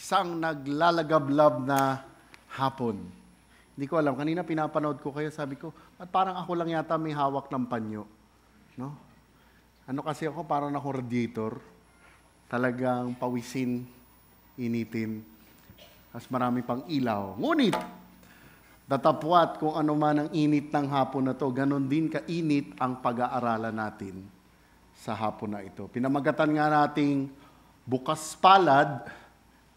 isang naglalagablab na hapon. Hindi ko alam, kanina pinapanood ko kayo, sabi ko, at parang ako lang yata may hawak ng panyo. No? Ano kasi ako, parang ako radiator. Talagang pawisin, initin. Mas marami pang ilaw. Ngunit, datapwat kung ano man ang init ng hapon na to, ganon din kainit ang pag-aaralan natin sa hapon na ito. Pinamagatan nga nating bukas palad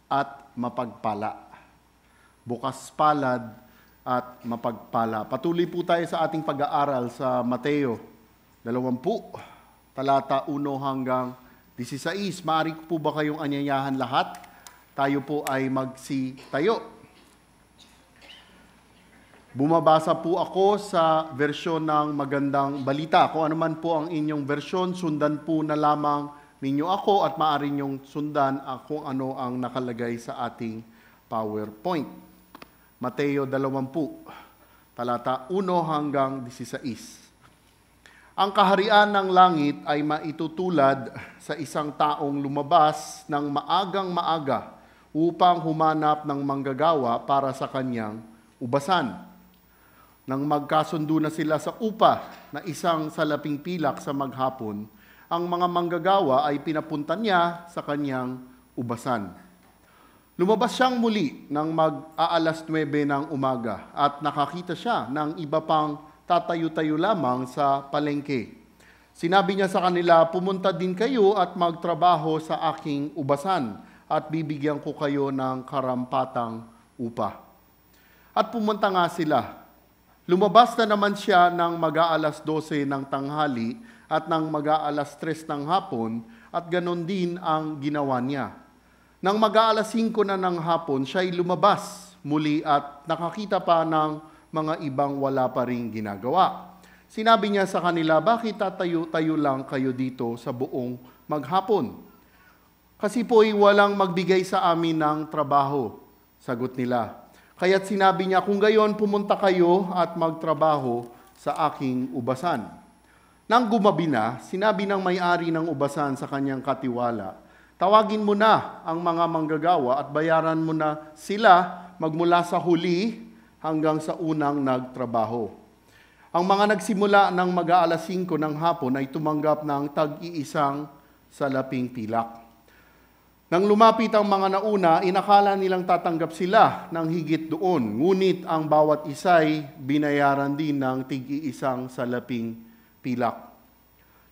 at mapagpala. Bukas palad at mapagpala. Patuloy po tayo sa ating pag-aaral sa Mateo 20, talata 1 hanggang 16. Maaari po ba kayong anyayahan lahat? Tayo po ay magsitayo. Bumabasa po ako sa versyon ng Magandang Balita. Kung ano man po ang inyong versyon, sundan po na lamang ninyo ako at maaari nyong sundan kung ano ang nakalagay sa ating PowerPoint. Mateo 20, talata 1 hanggang 16. Ang kaharian ng langit ay maitutulad sa isang taong lumabas ng maagang maaga upang humanap ng manggagawa para sa kanyang ubasan. Nang magkasundo na sila sa upa na isang salaping pilak sa maghapon, ang mga manggagawa ay pinapunta niya sa kanyang ubasan. Lumabas siyang muli nang mag-aalas 9 ng umaga at nakakita siya ng iba pang tatayo-tayo lamang sa palengke. Sinabi niya sa kanila, pumunta din kayo at magtrabaho sa aking ubasan at bibigyan ko kayo ng karampatang upa. At pumunta nga sila. Lumabas na naman siya ng mag-aalas 12 ng tanghali at ng mag-aalas 3 ng hapon at ganon din ang ginawa niya. Nang mag-aalas 5 na ng hapon, siya'y lumabas muli at nakakita pa ng mga ibang wala pa ring ginagawa. Sinabi niya sa kanila, bakit tatayo-tayo lang kayo dito sa buong maghapon? Kasi po'y walang magbigay sa amin ng trabaho, sagot nila. Kaya't sinabi niya, kung gayon pumunta kayo at magtrabaho sa aking ubasan. Nang gumabi na, sinabi ng may-ari ng ubasan sa kanyang katiwala, tawagin mo na ang mga manggagawa at bayaran mo na sila magmula sa huli hanggang sa unang nagtrabaho. Ang mga nagsimula ng mag-aalas 5 ng hapon ay tumanggap ng tag-iisang salaping pilak. Nang lumapit ang mga nauna, inakala nilang tatanggap sila ng higit doon, ngunit ang bawat isa'y binayaran din ng tig-iisang salaping pilak.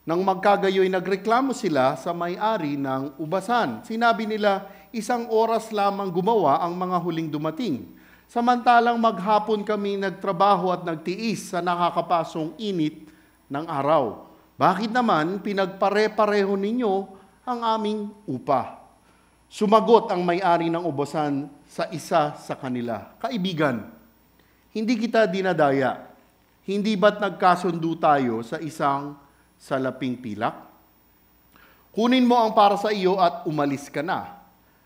Nang magkagayoy nagreklamo sila sa may-ari ng ubasan. Sinabi nila, 1 oras lamang gumawa ang mga huling dumating. Samantalang maghapon kami nagtrabaho at nagtiis sa nakakapasong init ng araw. Bakit naman pinagpare-pareho ninyo ang aming upa? Sumagot ang may-ari ng ubasan sa isa sa kanila, kaibigan, hindi kita dinadaya. Hindi ba't nagkasundo tayo sa isang salaping pilak? Kunin mo ang para sa iyo at umalis ka na.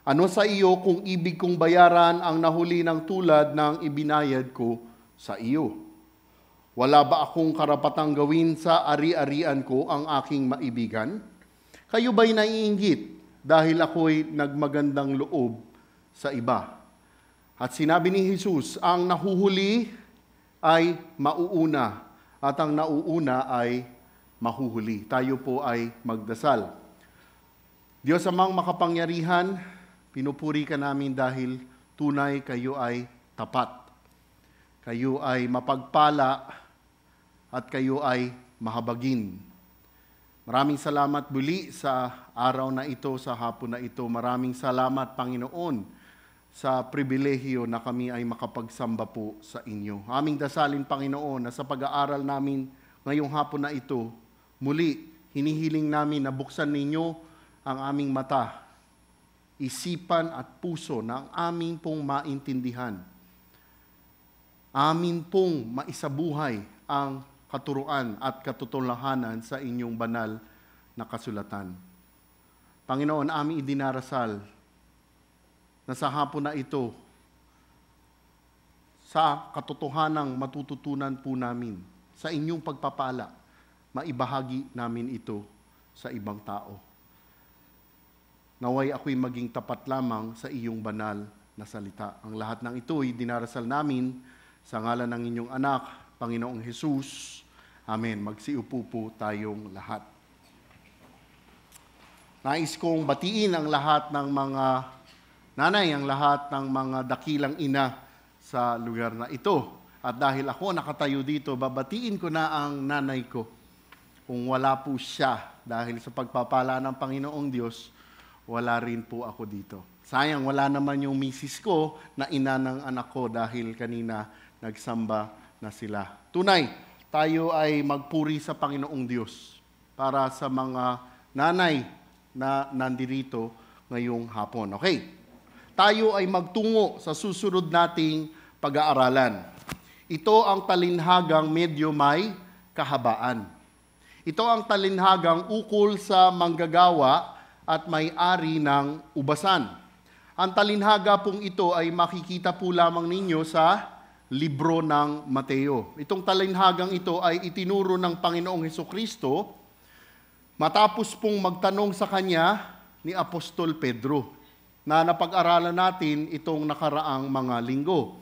Ano sa iyo kung ibig kong bayaran ang nahuli ng tulad ng ibinayad ko sa iyo? Wala ba akong karapatang gawin sa ari-arian ko ang aking maibigan? Kayo ba'y naiinggit dahil ako'y nagmagandang loob sa iba? At sinabi ni Jesus, ang nahuhuli ay mauuna at ang nauuna ay mahuhuli. Tayo po ay magdasal. Diyos amang makapangyarihan, pinupuri ka namin dahil tunay kayo ay tapat. Kayo ay mapagpala at kayo ay mahabagin. Maraming salamat muli sa araw na ito, sa hapon na ito. Maraming salamat, Panginoon, sa pribilehiyo na kami ay makapagsamba po sa inyo. Aming dasalin, Panginoon, na sa pag-aaral namin ngayong hapon na ito, muli, hinihiling namin na buksan ninyo ang aming mata, isipan at puso na ang aming pong maintindihan. Amin pong maisabuhay ang katuruan at katotohanan sa inyong banal na kasulatan. Panginoon, aming idinarasal na sa hapon na ito, sa katotohanang matututunan po namin, sa inyong pagpapala, maibahagi namin ito sa ibang tao. naway ako'y maging tapat lamang sa iyong banal na salita. Ang lahat ng ito ay dinarasal namin sa ngalan ng inyong anak, Panginoong Hesus. Amen. Magsiupo po tayong lahat. Nais kong batiin ang lahat ng mga nanay, ang lahat ng mga dakilang ina sa lugar na ito. At dahil ako nakatayo dito, babatiin ko na ang nanay ko. Kung wala po siya, dahil sa pagpapala ng Panginoong Diyos, wala rin po ako dito. Sayang, wala naman yung misis ko na ina ng anak ko dahil kanina nagsamba na sila. Tunay, tayo ay magpuri sa Panginoong Diyos para sa mga nanay na nandirito ngayong hapon. Okay, tayo ay magtungo sa susunod nating pag-aaralan. Ito ang talinhagang medyo may kahabaan. Ito ang talinhagang ukol sa manggagawa at may-ari ng ubasan. Ang talinhaga pong ito ay makikita po lamang ninyo sa libro ng Mateo. Itong talinhagang ito ay itinuro ng Panginoong Hesukristo matapos pong magtanong sa kanya ni Apostol Pedro na napag-aralan natin itong nakaraang mga linggo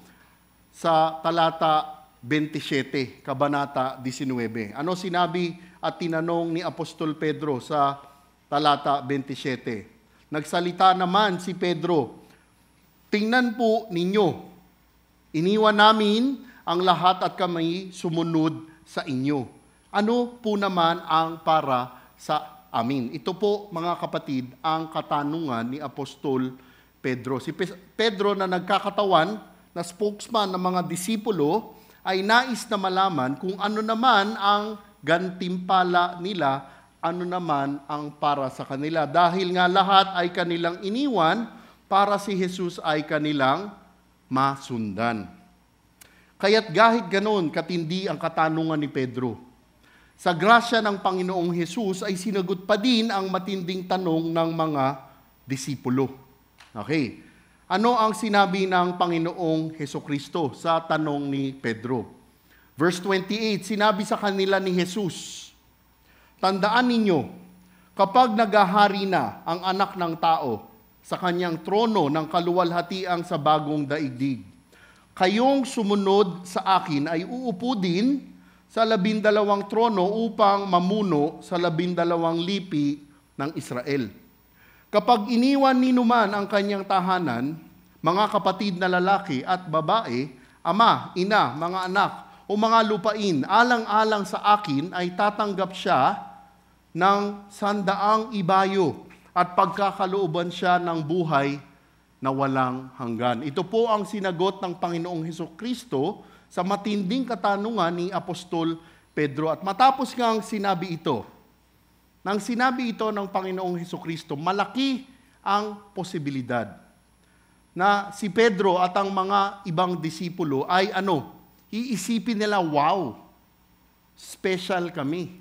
sa talata 27, kabanata 19. Ano sinabi at tinanong ni Apostol Pedro sa talata 27? Nagsalita naman si Pedro, "Tingnan po ninyo, iniwan namin ang lahat at kami sumunod sa inyo. Ano po naman ang para sa amin?" Ito po, mga kapatid, ang katanungan ni Apostol Pedro. Si Pedro na nagkakatawan na spokesman ng mga disipulo ay nais na malaman kung ano naman ang gantimpala nila, ano naman ang para sa kanila. Dahil nga lahat ay kanilang iniwan para si Jesus ay kanilang masundan. Kaya't kahit ganoon katindi ang katanungan ni Pedro, sa grasya ng Panginoong Jesus ay sinagot pa din ang matinding tanong ng mga disipulo. Okay. Ano ang sinabi ng Panginoong Hesukristo sa tanong ni Pedro? Verse 28, sinabi sa kanila ni Jesus, "Tandaan ninyo, kapag naghahari na ang anak ng tao sa kanyang trono ng kaluwalhatiang sa bagong daigdig, kayong sumunod sa akin ay uupo din sa 12 trono upang mamuno sa 12 lipi ng Israel. Kapag iniwan ni numan ang kanyang tahanan, mga kapatid na lalaki at babae, ama, ina, mga anak, o mga lupain, alang-alang sa akin ay tatanggap siya ng 100 ibayo at pagkakalooban siya ng buhay na walang hanggan." Ito po ang sinagot ng Panginoong Hesukristo sa matinding katanungan ni Apostol Pedro. At matapos ngang sinabi ito, nang sinabi ito ng Panginoong Hesukristo, malaki ang posibilidad na si Pedro at ang mga ibang disipulo ay iisipin nila, wow, special kami.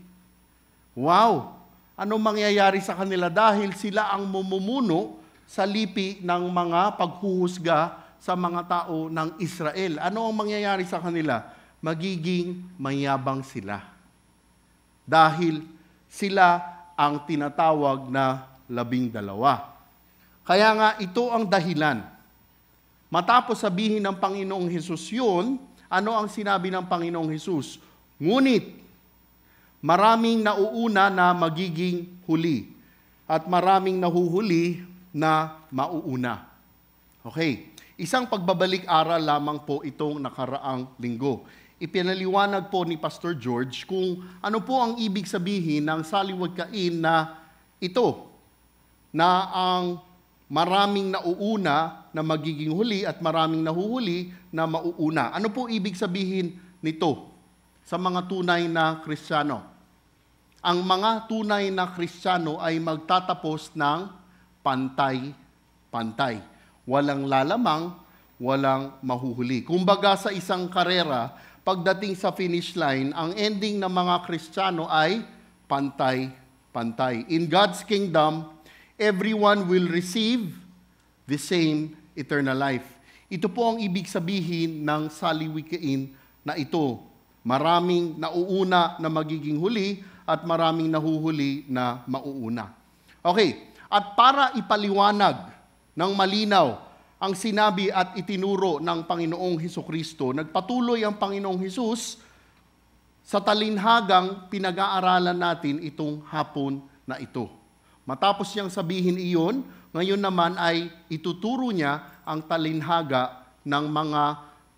Wow, ano mangyayari sa kanila dahil sila ang mumumuno sa lipi ng mga paghuhusga sa mga tao ng Israel. Ano ang mangyayari sa kanila? Magiging mayabang sila. Dahil sila ang tinatawag na 12. Kaya nga ito ang dahilan. Matapos sabihin ng Panginoong Hesus yun, ano ang sinabi ng Panginoong Hesus? Ngunit, maraming nauuna na magiging huli at maraming nahuhuli na mauuna. Okay, isang pagbabalik-aral lamang po itong nakaraang linggo. Ipinaliwanag po ni Pastor George kung ano po ang ibig sabihin ng saliwagkain na ito, na ang maraming nauuna na magiging huli at maraming nahuhuli na mauuna. Ano po ibig sabihin nito sa mga tunay na Kristiyano? Ang mga tunay na Kristiyano ay magtatapos ng pantay-pantay. Walang lalamang, walang mahuhuli. Kumbaga sa isang karera, pagdating sa finish line, ang ending ng mga Kristiyano ay pantay-pantay. In God's kingdom, everyone will receive the same eternal life. Ito po ang ibig sabihin ng saliwikain na ito. Maraming nauuna na magiging huli at maraming nahuhuli na mauuna. Okay, At para ipaliwanag ng malinaw ang sinabi at itinuro ng Panginoong Hesukristo, nagpatuloy ang Panginoong Hesus sa talinhagang pinag-aaralan natin itong hapon na ito. Matapos niyang sabihin iyon, ngayon naman ay ituturo niya ang talinhaga ng mga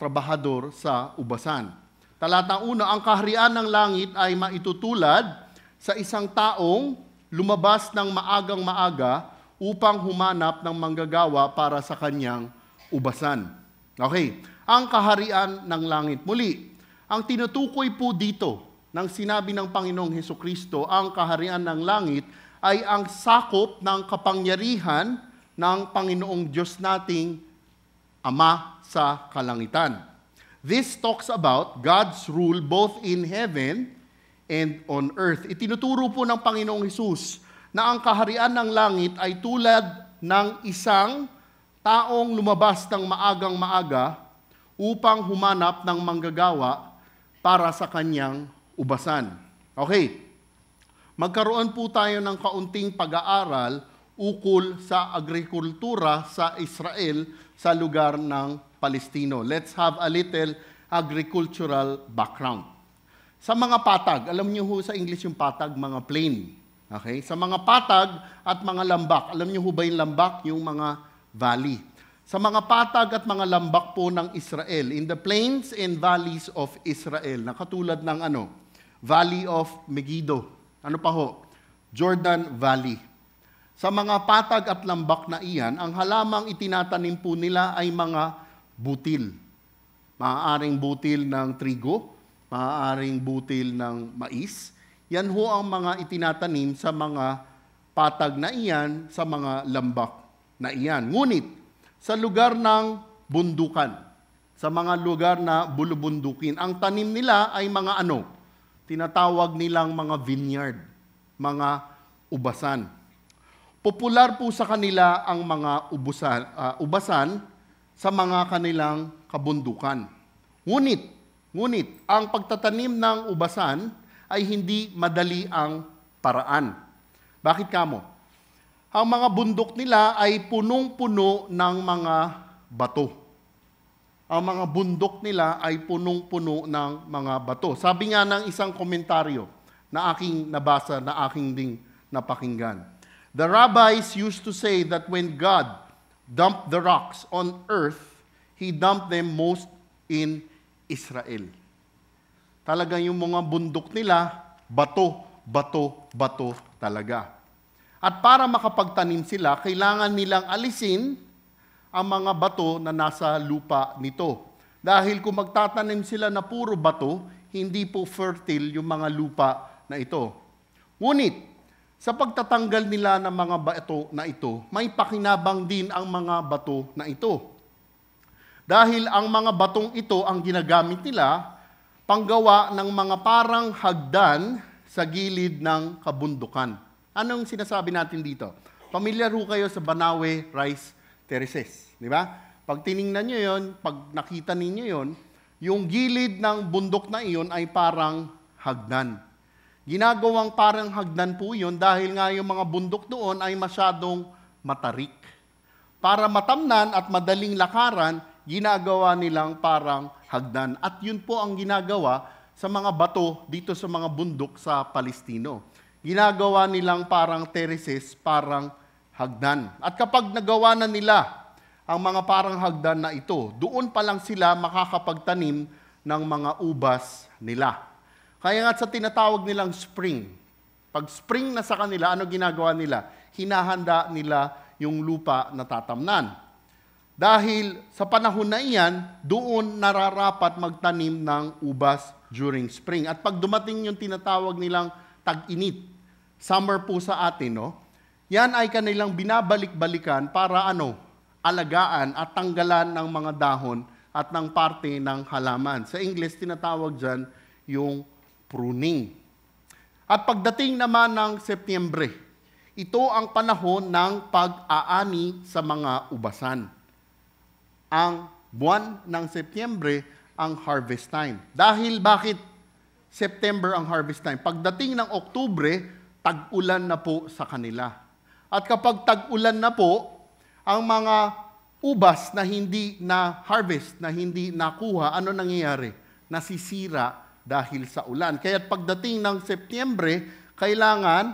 trabahador sa ubasan. Talata 1, ang kaharian ng langit ay maitutulad sa isang taong lumabas ng maagang maaga upang humanap ng manggagawa para sa kanyang ubasan. Okay, ang kaharian ng langit. Muli, ang tinutukoy po dito ng sinabi ng Panginoong Hesukristo, ang kaharian ng langit ay ang sakop ng kapangyarihan ng Panginoong Diyos nating Ama sa kalangitan. This talks about God's rule both in heaven and on earth. Itinuturo po ng Panginoong Hesus na ang kaharian ng langit ay tulad ng isang taong lumabas ng maagang maaga upang humanap ng manggagawa para sa kanyang ubasan. Okay, magkaroon po tayo ng kaunting pag-aaral ukol sa agrikultura sa Israel sa lugar ng Palestino. Let's have a little agricultural background. Sa mga patag, alam niyo ho sa English yung patag, mga plain. Okay? Sa mga patag at mga lambak, alam niyo ho ba yung lambak? Yung mga valley. Sa mga patag at mga lambak po ng Israel, in the plains and valleys of Israel, na katulad ng Valley of Megiddo. Ano pa ho? Jordan Valley. Sa mga patag at lambak na iyan, ang halamang itinatanim po nila ay mga butil. Maaaring butil ng trigo, maaaring butil ng mais. Yan ho ang mga itinatanim sa mga patag na iyan, sa mga lambak na iyan. Ngunit, sa lugar ng bundukan, sa mga lugar na bulubundukin, ang tanim nila ay mga tinatawag nilang mga vineyard, mga ubasan. Popular po sa kanila ang mga ubasan sa mga kanilang kabundukan. Ngunit, ang pagtatanim ng ubasan ay hindi madali ang paraan. Bakit kamo? Ang mga bundok nila ay punong-puno ng mga bato. Ang mga bundok nila ay punong-puno ng mga bato. Sabi nga ng isang komentaryo na aking nabasa, na aking ding napakinggan. The rabbis used to say that when God dumped the rocks on earth, He dumped them most in Israel. Talagang yung mga bundok nila, bato, bato, bato talaga. At para makapagtanim sila, kailangan nilang alisin ang mga bato na nasa lupa nito. Dahil kung magtatanim sila na puro bato, hindi po fertile yung mga lupa na ito. Ngunit, sa pagtatanggal nila ng mga bato na ito, may pakinabang din ang mga bato na ito. Dahil ang mga batong ito ang ginagamit nila panggawa ng mga parang hagdan sa gilid ng kabundukan. Anong sinasabi natin dito? Pamilyar ho kayo sa Banawe Rice Terraces, di ba? Pag tiningnan nyo yon, pag nakita ninyo yon, yung gilid ng bundok na iyon ay parang hagdan. Ginagawang parang hagdan po yun dahil nga yung mga bundok doon ay masyadong matarik. Para matamnan at madaling lakaran, ginagawa nilang parang hagdan. At yun po ang ginagawa sa mga bato dito sa mga bundok sa Palestino. Ginagawa nilang parang terraces, parang hagdan. At kapag nagawa na nila ang mga parang hagdan na ito, doon pa lang sila makakapagtanim ng mga ubas nila. Kaya nga sa tinatawag nilang spring. Pag spring na sa kanila, ano ginagawa nila? Hinahanda nila yung lupa na tatamnan. Dahil sa panahon na iyan, doon nararapat magtanim ng ubas during spring. At pag dumating yung tinatawag nilang tag-init, summer po sa atin, yan ay kanilang binabalik-balikan para alagaan at tanggalan ng mga dahon at ng parte ng halaman. Sa English, tinatawag dyan yung pruning. At pagdating naman ng Setyembre, ito ang panahon ng pag-aani sa mga ubasan. Ang buwan ng Setyembre ang harvest time. Dahil bakit September ang harvest time? Pagdating ng Oktubre, tag-ulan na po sa kanila. At kapag tag-ulan na po, ang mga ubas na hindi na harvest, na hindi nakuha, ano nangyayari? Nasisira dahil sa ulan. Kaya pagdating ng Setyembre, kailangan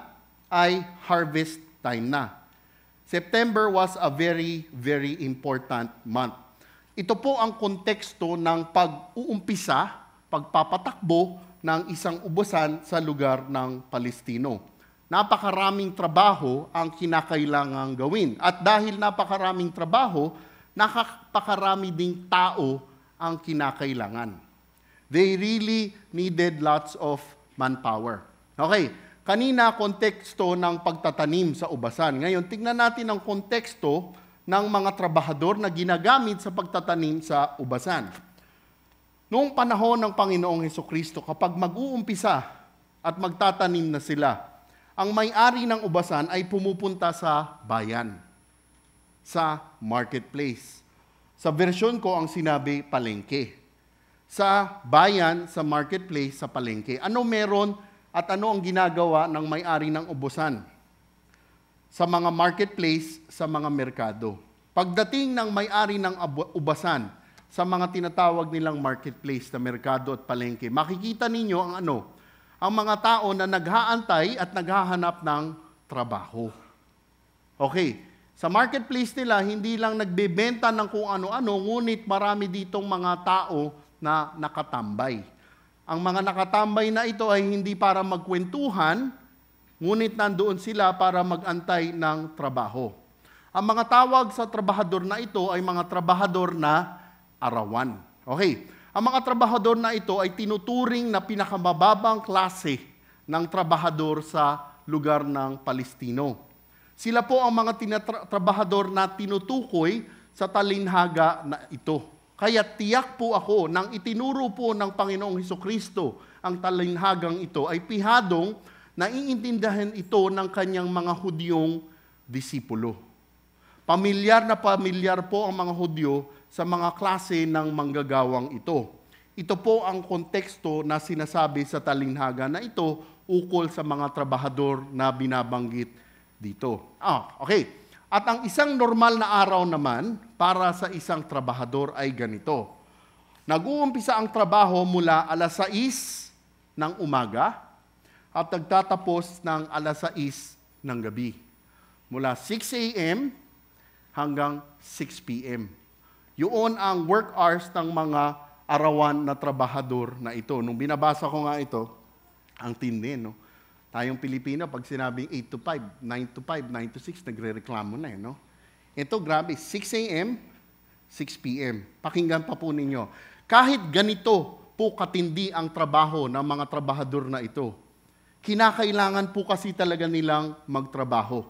ay harvest time na. September was a very, very important month. Ito po ang konteksto ng pag-uumpisa, pagpapatakbo ng isang ubusan sa lugar ng Palestino. Napakaraming trabaho ang kinakailangang gawin. At dahil napakaraming trabaho, napakarami ding tao ang kinakailangan. They really needed lots of manpower. Okay, kanina konteksto ng pagtatanim sa ubasan. Ngayon, tingnan natin ang konteksto ng mga trabahador na ginagamit sa pagtatanim sa ubasan. Noong panahon ng Panginoong Hesukristo, kapag mag-uumpisa at magtatanim na sila, ang may-ari ng ubasan ay pumupunta sa bayan, sa marketplace. Sa versyon ko ang sinabi, palengke. Sa bayan, sa marketplace, sa palengke. Ano meron at ano ang ginagawa ng may-ari ng ubasan? Sa mga marketplace, sa mga merkado. Pagdating ng may-ari ng ubasan, sa mga tinatawag nilang marketplace na merkado at palengke, makikita ninyo ang ano? Ang mga tao na naghaantay at naghahanap ng trabaho. Okay, sa marketplace nila, hindi lang nagbebenta ng kung ano-ano, ngunit marami ditong mga tao na nakatambay. Ang mga nakatambay na ito ay hindi para magkwentuhan, ngunit nandoon sila para magantay ng trabaho. Ang mga tawag sa trabahador na ito ay mga trabahador na arawan. Okay, ang mga trabahador na ito ay tinuturing na pinakamababang klase ng trabahador sa lugar ng Palestino. Sila po ang mga trabahador na tinutukoy sa talinhaga na ito. Kaya tiyak po ako nang itinuro po ng Panginoong Hesukristo ang talinhagang ito ay pihadong naiintindihan ito ng kanyang mga Hudyong disipulo. Pamilyar na pamilyar po ang mga Hudyo sa mga klase ng manggagawang ito. Ito po ang konteksto na sinasabi sa talinhaga na ito ukol sa mga trabahador na binabanggit dito. Okay. At ang isang normal na araw naman para sa isang trabahador ay ganito. Nag-uumpisa ang trabaho mula 6:00 ng umaga at nagtatapos ng 6:00 ng gabi. Mula 6 a.m. hanggang 6 p.m. Yun ang work hours ng mga arawan na trabahador na ito. Nung binabasa ko nga ito, ang tindi, no? Tayong Pilipino, pag sinabing 8 to 5, 9 to 5, 9 to 6, nagre-reklamo na, no? Ito, grabe, 6 a.m., 6 p.m. Pakinggan pa po ninyo. Kahit ganito po katindi ang trabaho ng mga trabahador na ito, kinakailangan po kasi talaga nilang magtrabaho.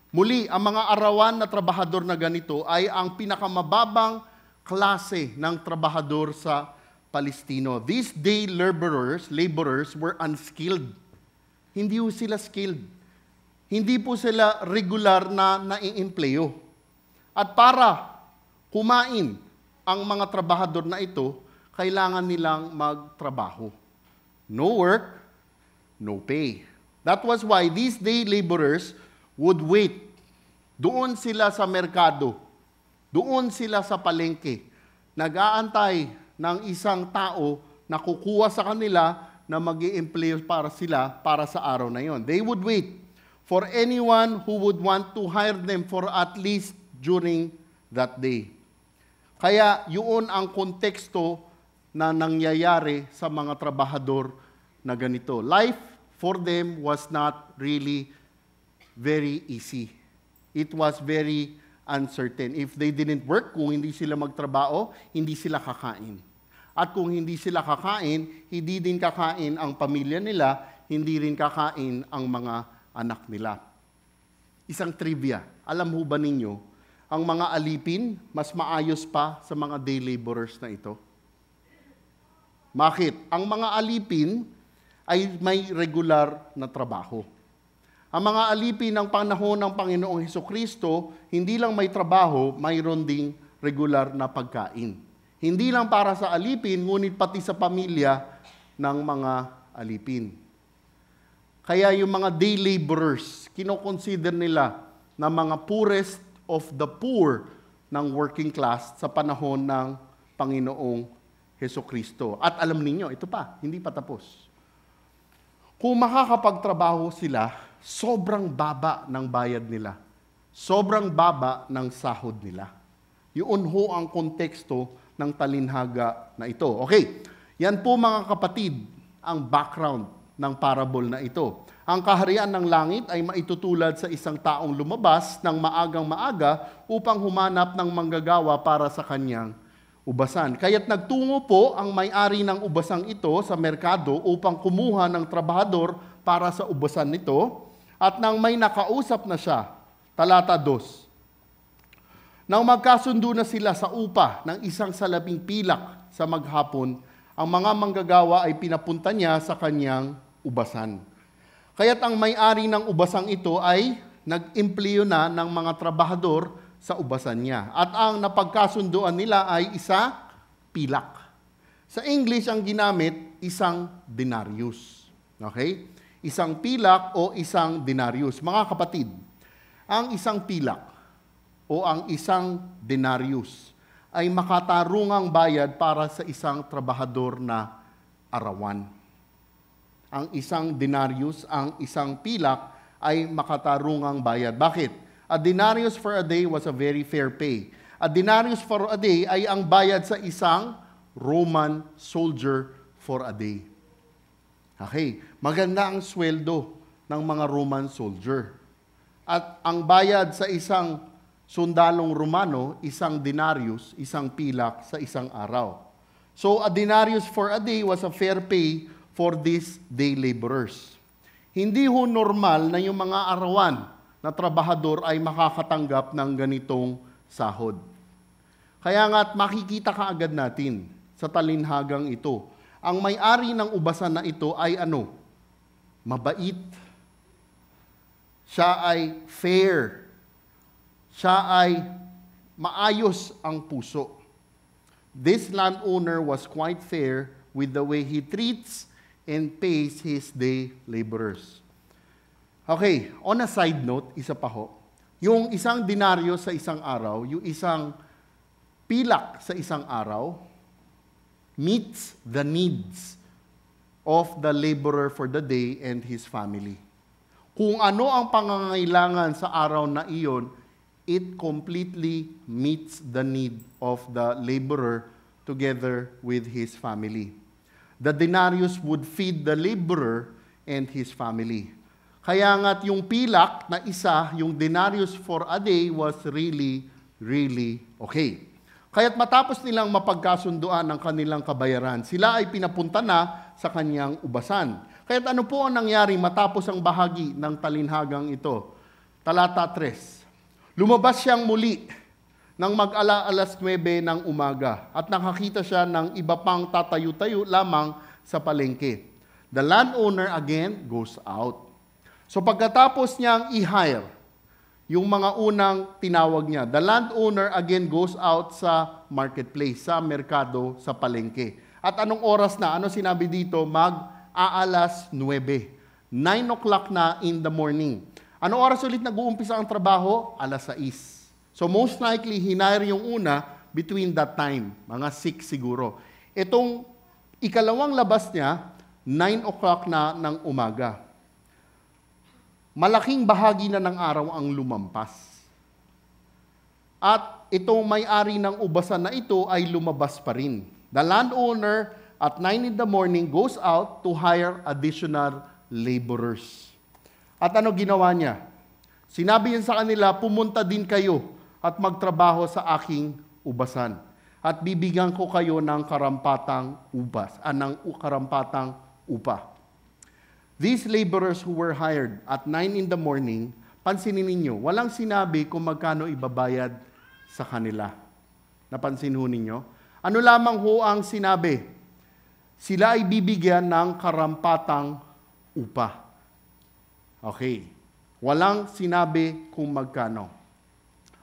Muli, ang mga arawan na trabahador na ganito ay ang pinakamababang klase ng trabahador sa Palestino. These day laborers were unskilled. Hindi po sila skilled. Hindi po sila regular na naiempleyo. At para kumain ang mga trabahador na ito, kailangan nilang magtrabaho. No work, no pay. That was why these day laborers would wait. Doon sila sa merkado. Doon sila sa palengke. Nag-aantay ng isang tao na kukuha sa kanila na mag-i-employ para sila para sa araw na yon. They would wait for anyone who would want to hire them for at least during that day. Kaya yun ang konteksto na nangyayari sa mga trabahador na ganito. Life for them was not really very easy. It was very uncertain. If they didn't work, kung hindi sila magtrabaho, hindi sila kakain. At kung hindi sila kakain, hindi din kakain ang pamilya nila, hindi rin kakain ang mga anak nila. Isang trivia, alam ho ba ninyo, ang mga alipin, mas maayos pa sa mga day laborers na ito? Bakit? Ang mga alipin ay may regular na trabaho. Ang mga alipin ng panahon ng Panginoong Hesukristo, hindi lang may trabaho, mayroon ding regular na pagkain. Hindi lang para sa alipin, ngunit pati sa pamilya ng mga alipin. Kaya yung mga day laborers, kinoconsider nila na mga poorest of the poor ng working class sa panahon ng Panginoong Hesukristo. At alam ninyo, ito pa, hindi pa tapos. Kung makakapagtrabaho sila, sobrang baba ng bayad nila. Sobrang baba ng sahod nila. Yun ho ang konteksto ng talinhaga na ito. Okay, yan po mga kapatid, ang background ng parable na ito. Ang kaharian ng langit ay maitutulad sa isang taong lumabas ng maagang maaga upang humanap ng manggagawa para sa kanyang ubasan. Kaya't nagtungo po ang may-ari ng ubasang ito sa merkado upang kumuha ng trabahador para sa ubasan nito. At nang may nakausap na siya, talata 2, nang magkasundo na sila sa upa ng isang salabing pilak sa maghapon, ang mga manggagawa ay pinapunta niya sa kanyang ubasan. Kaya't ang may-ari ng ubasang ito ay nag-implyo na ng mga trabahador sa ubasan niya. At ang napagkasunduan nila ay isa pilak. Sa English, ang ginamit, isang denarius. Okay? Isang pilak o isang denarius. Mga kapatid, ang isang pilak o ang isang denarius ay makatarungang bayad para sa isang trabahador na arawan. Ang isang denarius, ang isang pilak ay makatarungang bayad. Bakit? A denarius for a day was a very fair pay. A denarius for a day ay ang bayad sa isang Roman soldier for a day. Okay, maganda ang sweldo ng mga Roman soldier. At ang bayad sa isang sundalong Romano, isang denarius, isang pilak sa isang araw. So a denarius for a day was a fair pay for these day laborers. Hindi ho normal na yung mga arawan na trabahador ay makakatanggap ng ganitong sahod. Kaya nga't makikita kaagad natin sa talinhagang ito, ang may-ari ng ubasan na ito ay ano? Mabait. Siya ay fair. Siya ay maayos ang puso. This landowner was quite fair with the way he treats and pays his day laborers. Okay, on a side note, isa pa ho, yung isang denaryo sa isang araw, yung isang pilak sa isang araw, meets the needs of the laborer for the day and his family. Kung ano ang pangangailangan sa araw na iyon, it completely meets the need of the laborer together with his family. The denarius would feed the laborer and his family. Kaya nga't yung pilak na isa, yung denarius for a day was really, really okay. Kaya't matapos nilang mapagkasunduan ng kanilang kabayaran, sila ay pinapunta na sa kanyang ubasan. Kaya't ano po ang nangyari matapos ang bahagi ng talinhagang ito? Talata 3. Lumabas siyang muli nang mag-alas 9 ng umaga at nakakita siya ng iba pang tatayo-tayo lamang sa palengke. The landowner again goes out. So pagkatapos niyang i-hire yung mga unang tinawag niya, the landowner again goes out sa marketplace, sa merkado, sa palengke. At anong oras na? Ano sinabi dito? Mag-aalas 9. 9 o'clock na in the morning. Ano oras ulit nag-uumpisa ang trabaho? Alas 6. So most likely, hinire yung una between that time. Mga 6 siguro. Itong ikalawang labas niya, 9 o'clock na ng umaga. Malaking bahagi na ng araw ang lumampas. At itong may-ari ng ubasan na ito ay lumabas pa rin. The landowner at 9 in the morning goes out to hire additional laborers. At ano ginawa niya? Sinabi niya sa kanila, pumunta din kayo at magtrabaho sa aking ubasan. At bibigyan ko kayo ng karampatang upa. These laborers who were hired at 9 in the morning, pansinin ninyo, walang sinabi kung magkano ibabayad sa kanila. Napansin ho ninyo? Ano lamang ho ang sinabi? Sila ay bibigyan ng karampatang upa. Okay. Walang sinabi kung magkano.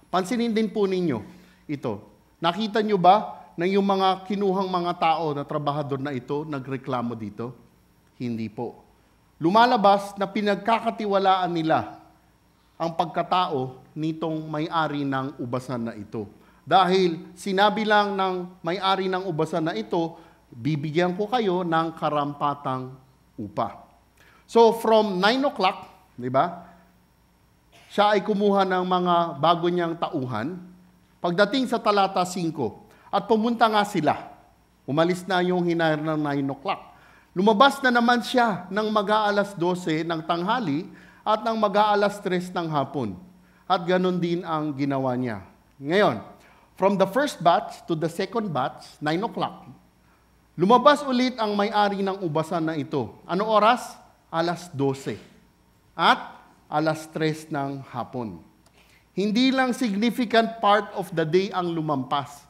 Pansinin din po ninyo ito. Nakita nyo ba na yung mga kinuhang mga tao na trabahador na ito nagreklamo dito? Hindi po. Lumalabas na pinagkakatiwalaan nila ang pagkatao nitong may-ari ng ubasan na ito. Dahil sinabi lang ng may-ari ng ubasan na ito, bibigyan ko kayo ng karampatang upa. So from 9 o'clock, di ba? Siya ay kumuha ng mga bago niyang tauhan. Pagdating sa talata 5, at pumunta nga sila. Umalis na yung hinire ng 9 o'clock. Lumabas na naman siya ng mag-aalas 12 ng tanghali at ng mag-aalas 3 ng hapon. At ganun din ang ginawa niya. Ngayon, from the first batch to the second batch, 9 o'clock, lumabas ulit ang may-ari ng ubasan na ito. Ano oras? Alas 12. At alas 3 ng hapon. Hindi lang significant part of the day ang lumampas.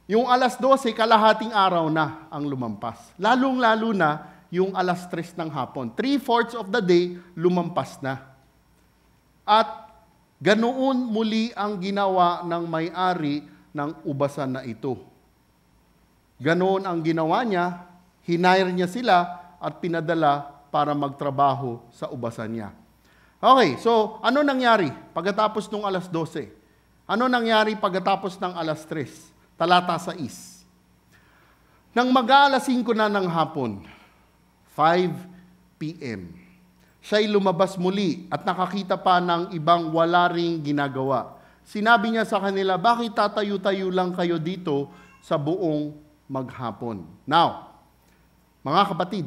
Yung alas 12, kalahating araw na ang lumampas. Lalong-lalo na yung alas 3 ng hapon. 3/4 of the day, lumampas na. At ganoon muli ang ginawa ng may-ari ng ubasan na ito. Ganoon ang ginawa niya, hinire niya sila at pinadala para magtrabaho sa ubasan niya. Okay, so ano nangyari pagkatapos ng alas 12? Ano nangyari pagkatapos ng alas 3? Talata 6. Nang mag-aalas 5 na ng hapon, 5 p.m., siya'y lumabas muli at nakakita pa ng ibang wala ring ginagawa. Sinabi niya sa kanila, bakit tatayo-tayo lang kayo dito sa buong maghapon? Now, mga kapatid,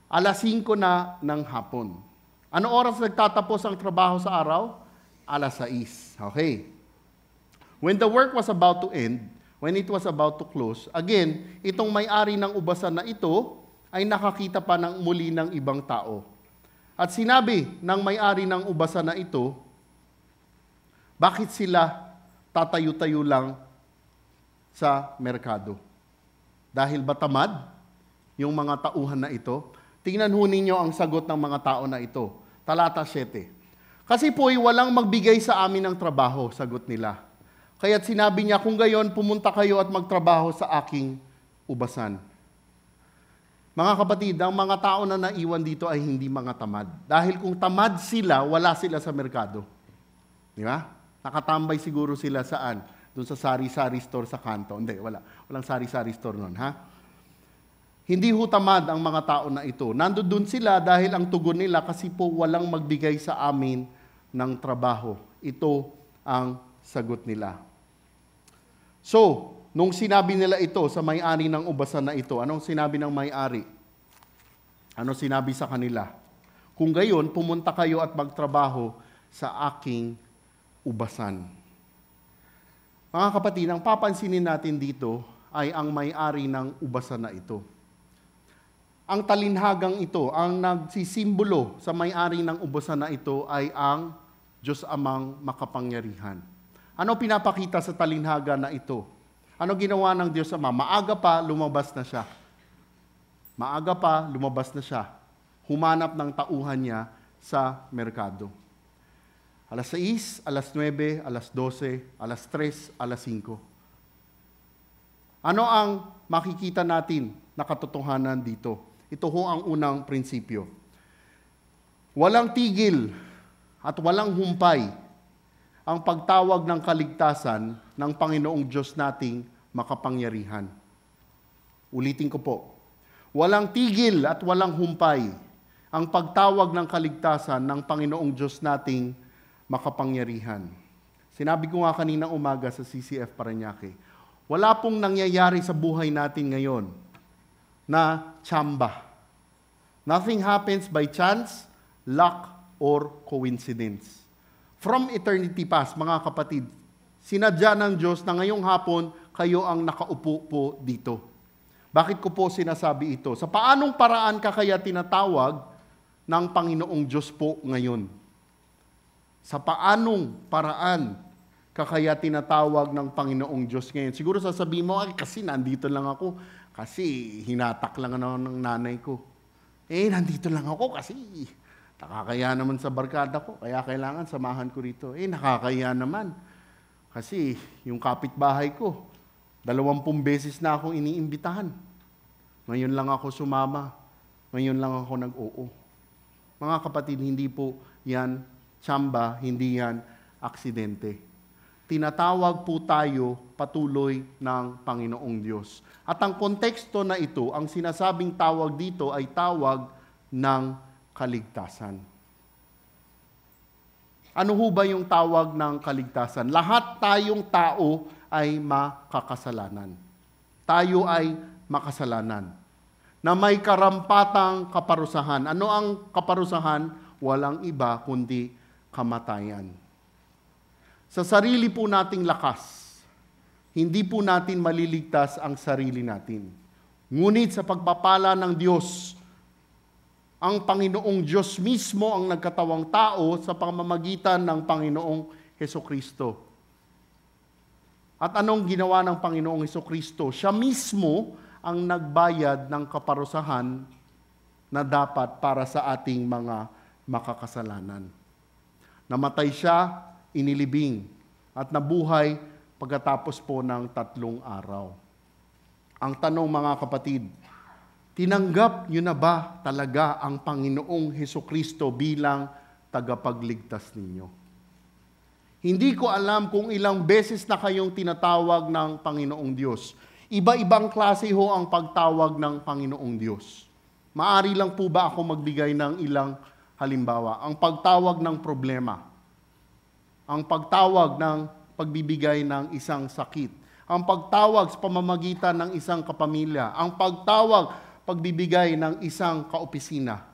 alas 5 na ng hapon. Ano oras nagtatapos ang trabaho sa araw? Alas 6. Okay. When the work was about to end, when it was about to close, again, itong may-ari ng ubasan na ito ay nakakita pa ng muli ng ibang tao. At sinabi ng may-ari ng ubasan na ito, bakit sila tatayo-tayo lang sa merkado? Dahil ba tamad yung mga tauhan na ito? Tingnan ho ninyo ang sagot ng mga tao na ito. Talata 7. Kasi po'y walang magbigay sa amin ng trabaho, sagot nila. Kaya't sinabi niya, kung gayon, pumunta kayo at magtrabaho sa aking ubasan. Mga kapatid, ang mga tao na naiwan dito ay hindi mga tamad. Dahil kung tamad sila, wala sila sa merkado. Di ba? Nakatambay siguro sila saan? Doon sa sari-sari store sa kanto. Hindi, wala. Walang sari-sari store nun, ha? Hindi ho tamad ang mga tao na ito. Nandoon sila dahil ang tugon nila kasi po walang magbigay sa amin ng trabaho. Ito ang sagot nila. So, nung sinabi nila ito sa may-ari ng ubasan na ito, anong sinabi ng may-ari? Ano sinabi sa kanila? Kung gayon, pumunta kayo at magtrabaho sa aking ubasan. Mga kapatid, ang papansinin natin dito ay ang may-ari ng ubasan na ito. Ang talinhagang ito, ang nagsisimbolo sa may-ari ng ubasan na ito ay ang Diyos Amang makapangyarihan. Ano pinapakita sa talinhaga na ito? Ano ginawa ng Diyos Ama? Maaga pa, lumabas na siya. Maaga pa, lumabas na siya. Humanap ng tauhan niya sa merkado. Alas 6, alas 9, alas 12, alas 3, alas 5. Ano ang makikita natin na katotohanan dito? Ito ho ang unang prinsipyo. Walang tigil at walang humpay ang pagtawag ng kaligtasan ng Panginoong Diyos nating makapangyarihan. Ulitin ko po. Walang tigil at walang humpay ang pagtawag ng kaligtasan ng Panginoong Diyos nating makapangyarihan. Sinabi ko nga kaninang umaga sa CCF Parañaque, wala pong nangyayari sa buhay natin ngayon na tsamba. Nothing happens by chance, luck, or coincidence. From eternity past, mga kapatid, sinadya ng Diyos na ngayong hapon, kayo ang nakaupo po dito. Bakit ko po sinasabi ito? Sa paanong paraan ka kaya tinatawag ng Panginoong Diyos po ngayon? Sa paanong paraan ka kaya tinatawag ng Panginoong Diyos ngayon? Siguro sasabihin mo, ay kasi nandito lang ako, kasi hinatak lang ng nanay ko. Nandito lang ako kasi nakakaya naman sa barkada ko, kaya kailangan samahan ko rito. Nakakaya naman. Kasi yung kapitbahay ko, 20 beses na akong iniimbitahan. Ngayon lang ako sumama. Ngayon lang ako nag-oo. Mga kapatid, hindi po yan tsamba, hindi yan aksidente. Tinatawag po tayo patuloy ng Panginoong Diyos. At ang konteksto na ito, ang sinasabing tawag dito ay tawag ng kaligtasan. Ano ho ba yung tawag ng kaligtasan? Lahat tayong tao ay makakasalanan. Tayo ay makasalanan. Na may karampatang kaparusahan. Ano ang kaparusahan? Walang iba kundi kamatayan. Sa sarili po nating lakas, hindi po natin maliligtas ang sarili natin. Ngunit sa pagpapala ng Diyos, ang Panginoong Diyos mismo ang nagkatawang tao sa pamamagitan ng Panginoong Hesukristo. At anong ginawa ng Panginoong Hesukristo? Siya mismo ang nagbayad ng kaparusahan na dapat para sa ating mga makakasalanan. Namatay siya, inilibing, at nabuhay pagkatapos po ng 3 araw. Ang tanong mga kapatid, tinanggap niyo na ba talaga ang Panginoong Hesukristo bilang tagapagligtas ninyo? Hindi ko alam kung ilang beses na kayong tinatawag ng Panginoong Diyos. Iba-ibang klase ho ang pagtawag ng Panginoong Diyos. Maari lang po ba ako magbigay ng ilang halimbawa? Ang pagtawag ng problema. Ang pagtawag ng pagbibigay ng isang sakit. Ang pagtawag sa pamamagitan ng isang kapamilya. Ang pagtawag, pagbibigay ng isang kaopisina.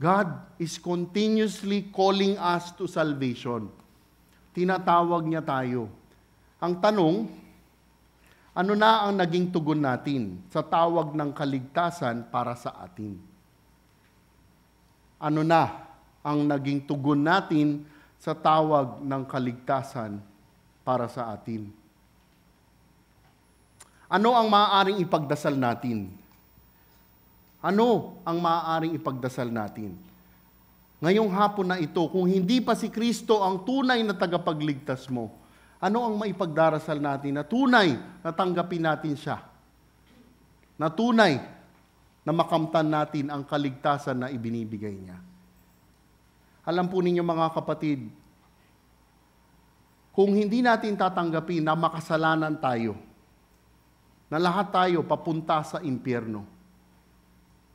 God is continuously calling us to salvation. Tinatawag niya tayo. Ang tanong, ano na ang naging tugon natin sa tawag ng kaligtasan para sa atin? Ano na ang naging tugon natin sa tawag ng kaligtasan para sa atin? Ano ang maaaring ipagdasal natin? Ano ang maaaring ipagdasal natin? Ngayong hapon na ito, kung hindi pa si Kristo ang tunay na tagapagligtas mo, ano ang maipagdarasal natin na tunay na tanggapin natin siya? Na tunay na makamtan natin ang kaligtasan na ibinibigay niya. Alam po ninyo mga kapatid, kung hindi natin tatanggapin na makasalanan tayo, na lahat tayo papunta sa impyerno,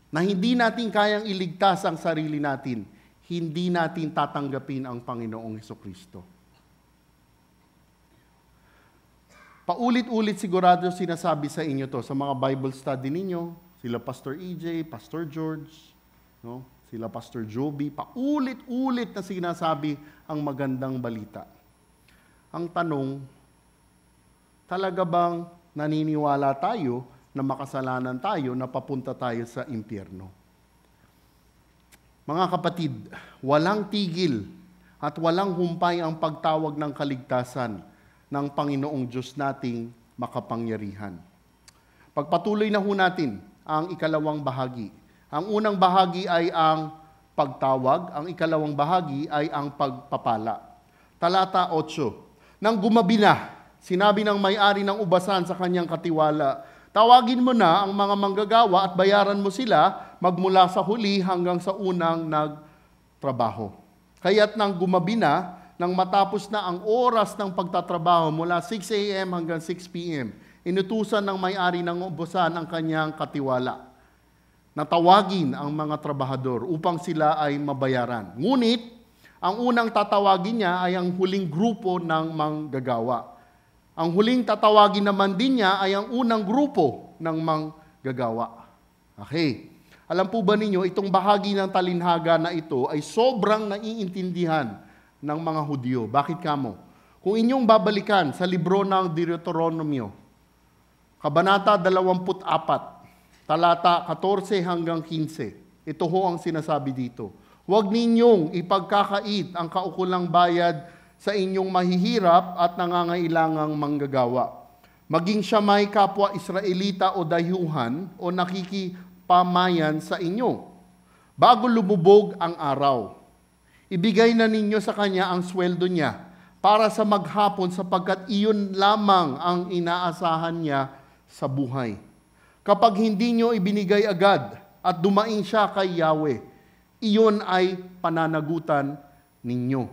na hindi natin kayang iligtas ang sarili natin, hindi natin tatanggapin ang Panginoong Hesukristo. Paulit-ulit sigurado sinasabi sa inyo to sa mga Bible study ninyo, sila Pastor EJ, Pastor George, no? Sila Pastor Joby, paulit-ulit na sinasabi ang magandang balita. Ang tanong, talaga bang naniniwala tayo na makasalanan tayo na papunta tayo sa impyerno? Mga kapatid, walang tigil at walang humpay ang pagtawag ng kaligtasan ng Panginoong Diyos nating makapangyarihan. Pagpatuloy na ho natin ang ikalawang bahagi. Ang unang bahagi ay ang pagtawag, ang ikalawang bahagi ay ang pagpapala. Talata 8. Nang gumabi na, sinabi ng may-ari ng ubasan sa kanyang katiwala, tawagin mo na ang mga manggagawa at bayaran mo sila magmula sa huli hanggang sa unang nagtrabaho. Kaya't nang gumabi na, nang matapos na ang oras ng pagtatrabaho mula 6 a.m. hanggang 6 p.m., inutusan ng may-ari ng ubasan ang kanyang katiwala na tawagin ang mga trabahador upang sila ay mabayaran. Ngunit, ang unang tatawagin niya ay ang huling grupo ng manggagawa. Ang huling tatawagin naman din niya ay ang unang grupo ng manggagawa. Okay. Alam po ba ninyo, itong bahagi ng talinhaga na ito ay sobrang naiintindihan ng mga Hudyo. Bakit kamo? Kung inyong babalikan sa libro ng Deuteronomio, Kabanata 24, talata 14 hanggang 15. Ito ho ang sinasabi dito. Huwag ninyong ipagkakait ang kaukulang bayad sa inyong mahihirap at nangangailangang manggagawa. Maging siya may kapwa Israelita o dayuhan o nakikipamayan sa inyo. Bago lumubog ang araw, ibigay na ninyo sa kanya ang sweldo niya para sa maghapon sapagkat iyon lamang ang inaasahan niya sa buhay. Kapag hindi nyo ibinigay agad at dumaing siya kay Yahweh, iyon ay pananagutan ninyo.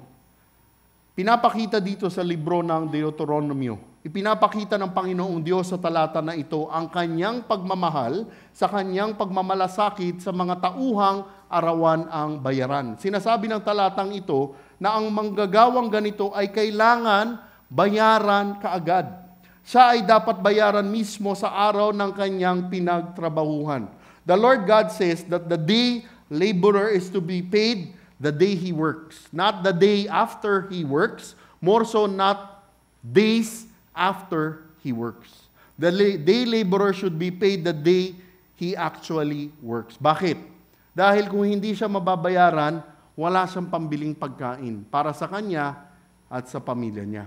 Pinapakita dito sa libro ng Deuteronomio, ipinapakita ng Panginoong Diyos sa talata na ito ang kanyang pagmamahal sa kanyang pagmamalasakit sa mga tauhang arawan ang bayaran. Sinasabi ng talatang ito na ang manggagawang ganito ay kailangan bayaran kaagad. Siya ay dapat bayaran mismo sa araw ng kanyang pinagtrabahuhan. The Lord God says that the day laborer is to be paid the day he works, not the day after he works, more so not days after he works. The day laborer should be paid the day he actually works. Bakit? Dahil kung hindi siya mababayaran, wala siyang pambiling pagkain para sa kanya at sa pamilya niya.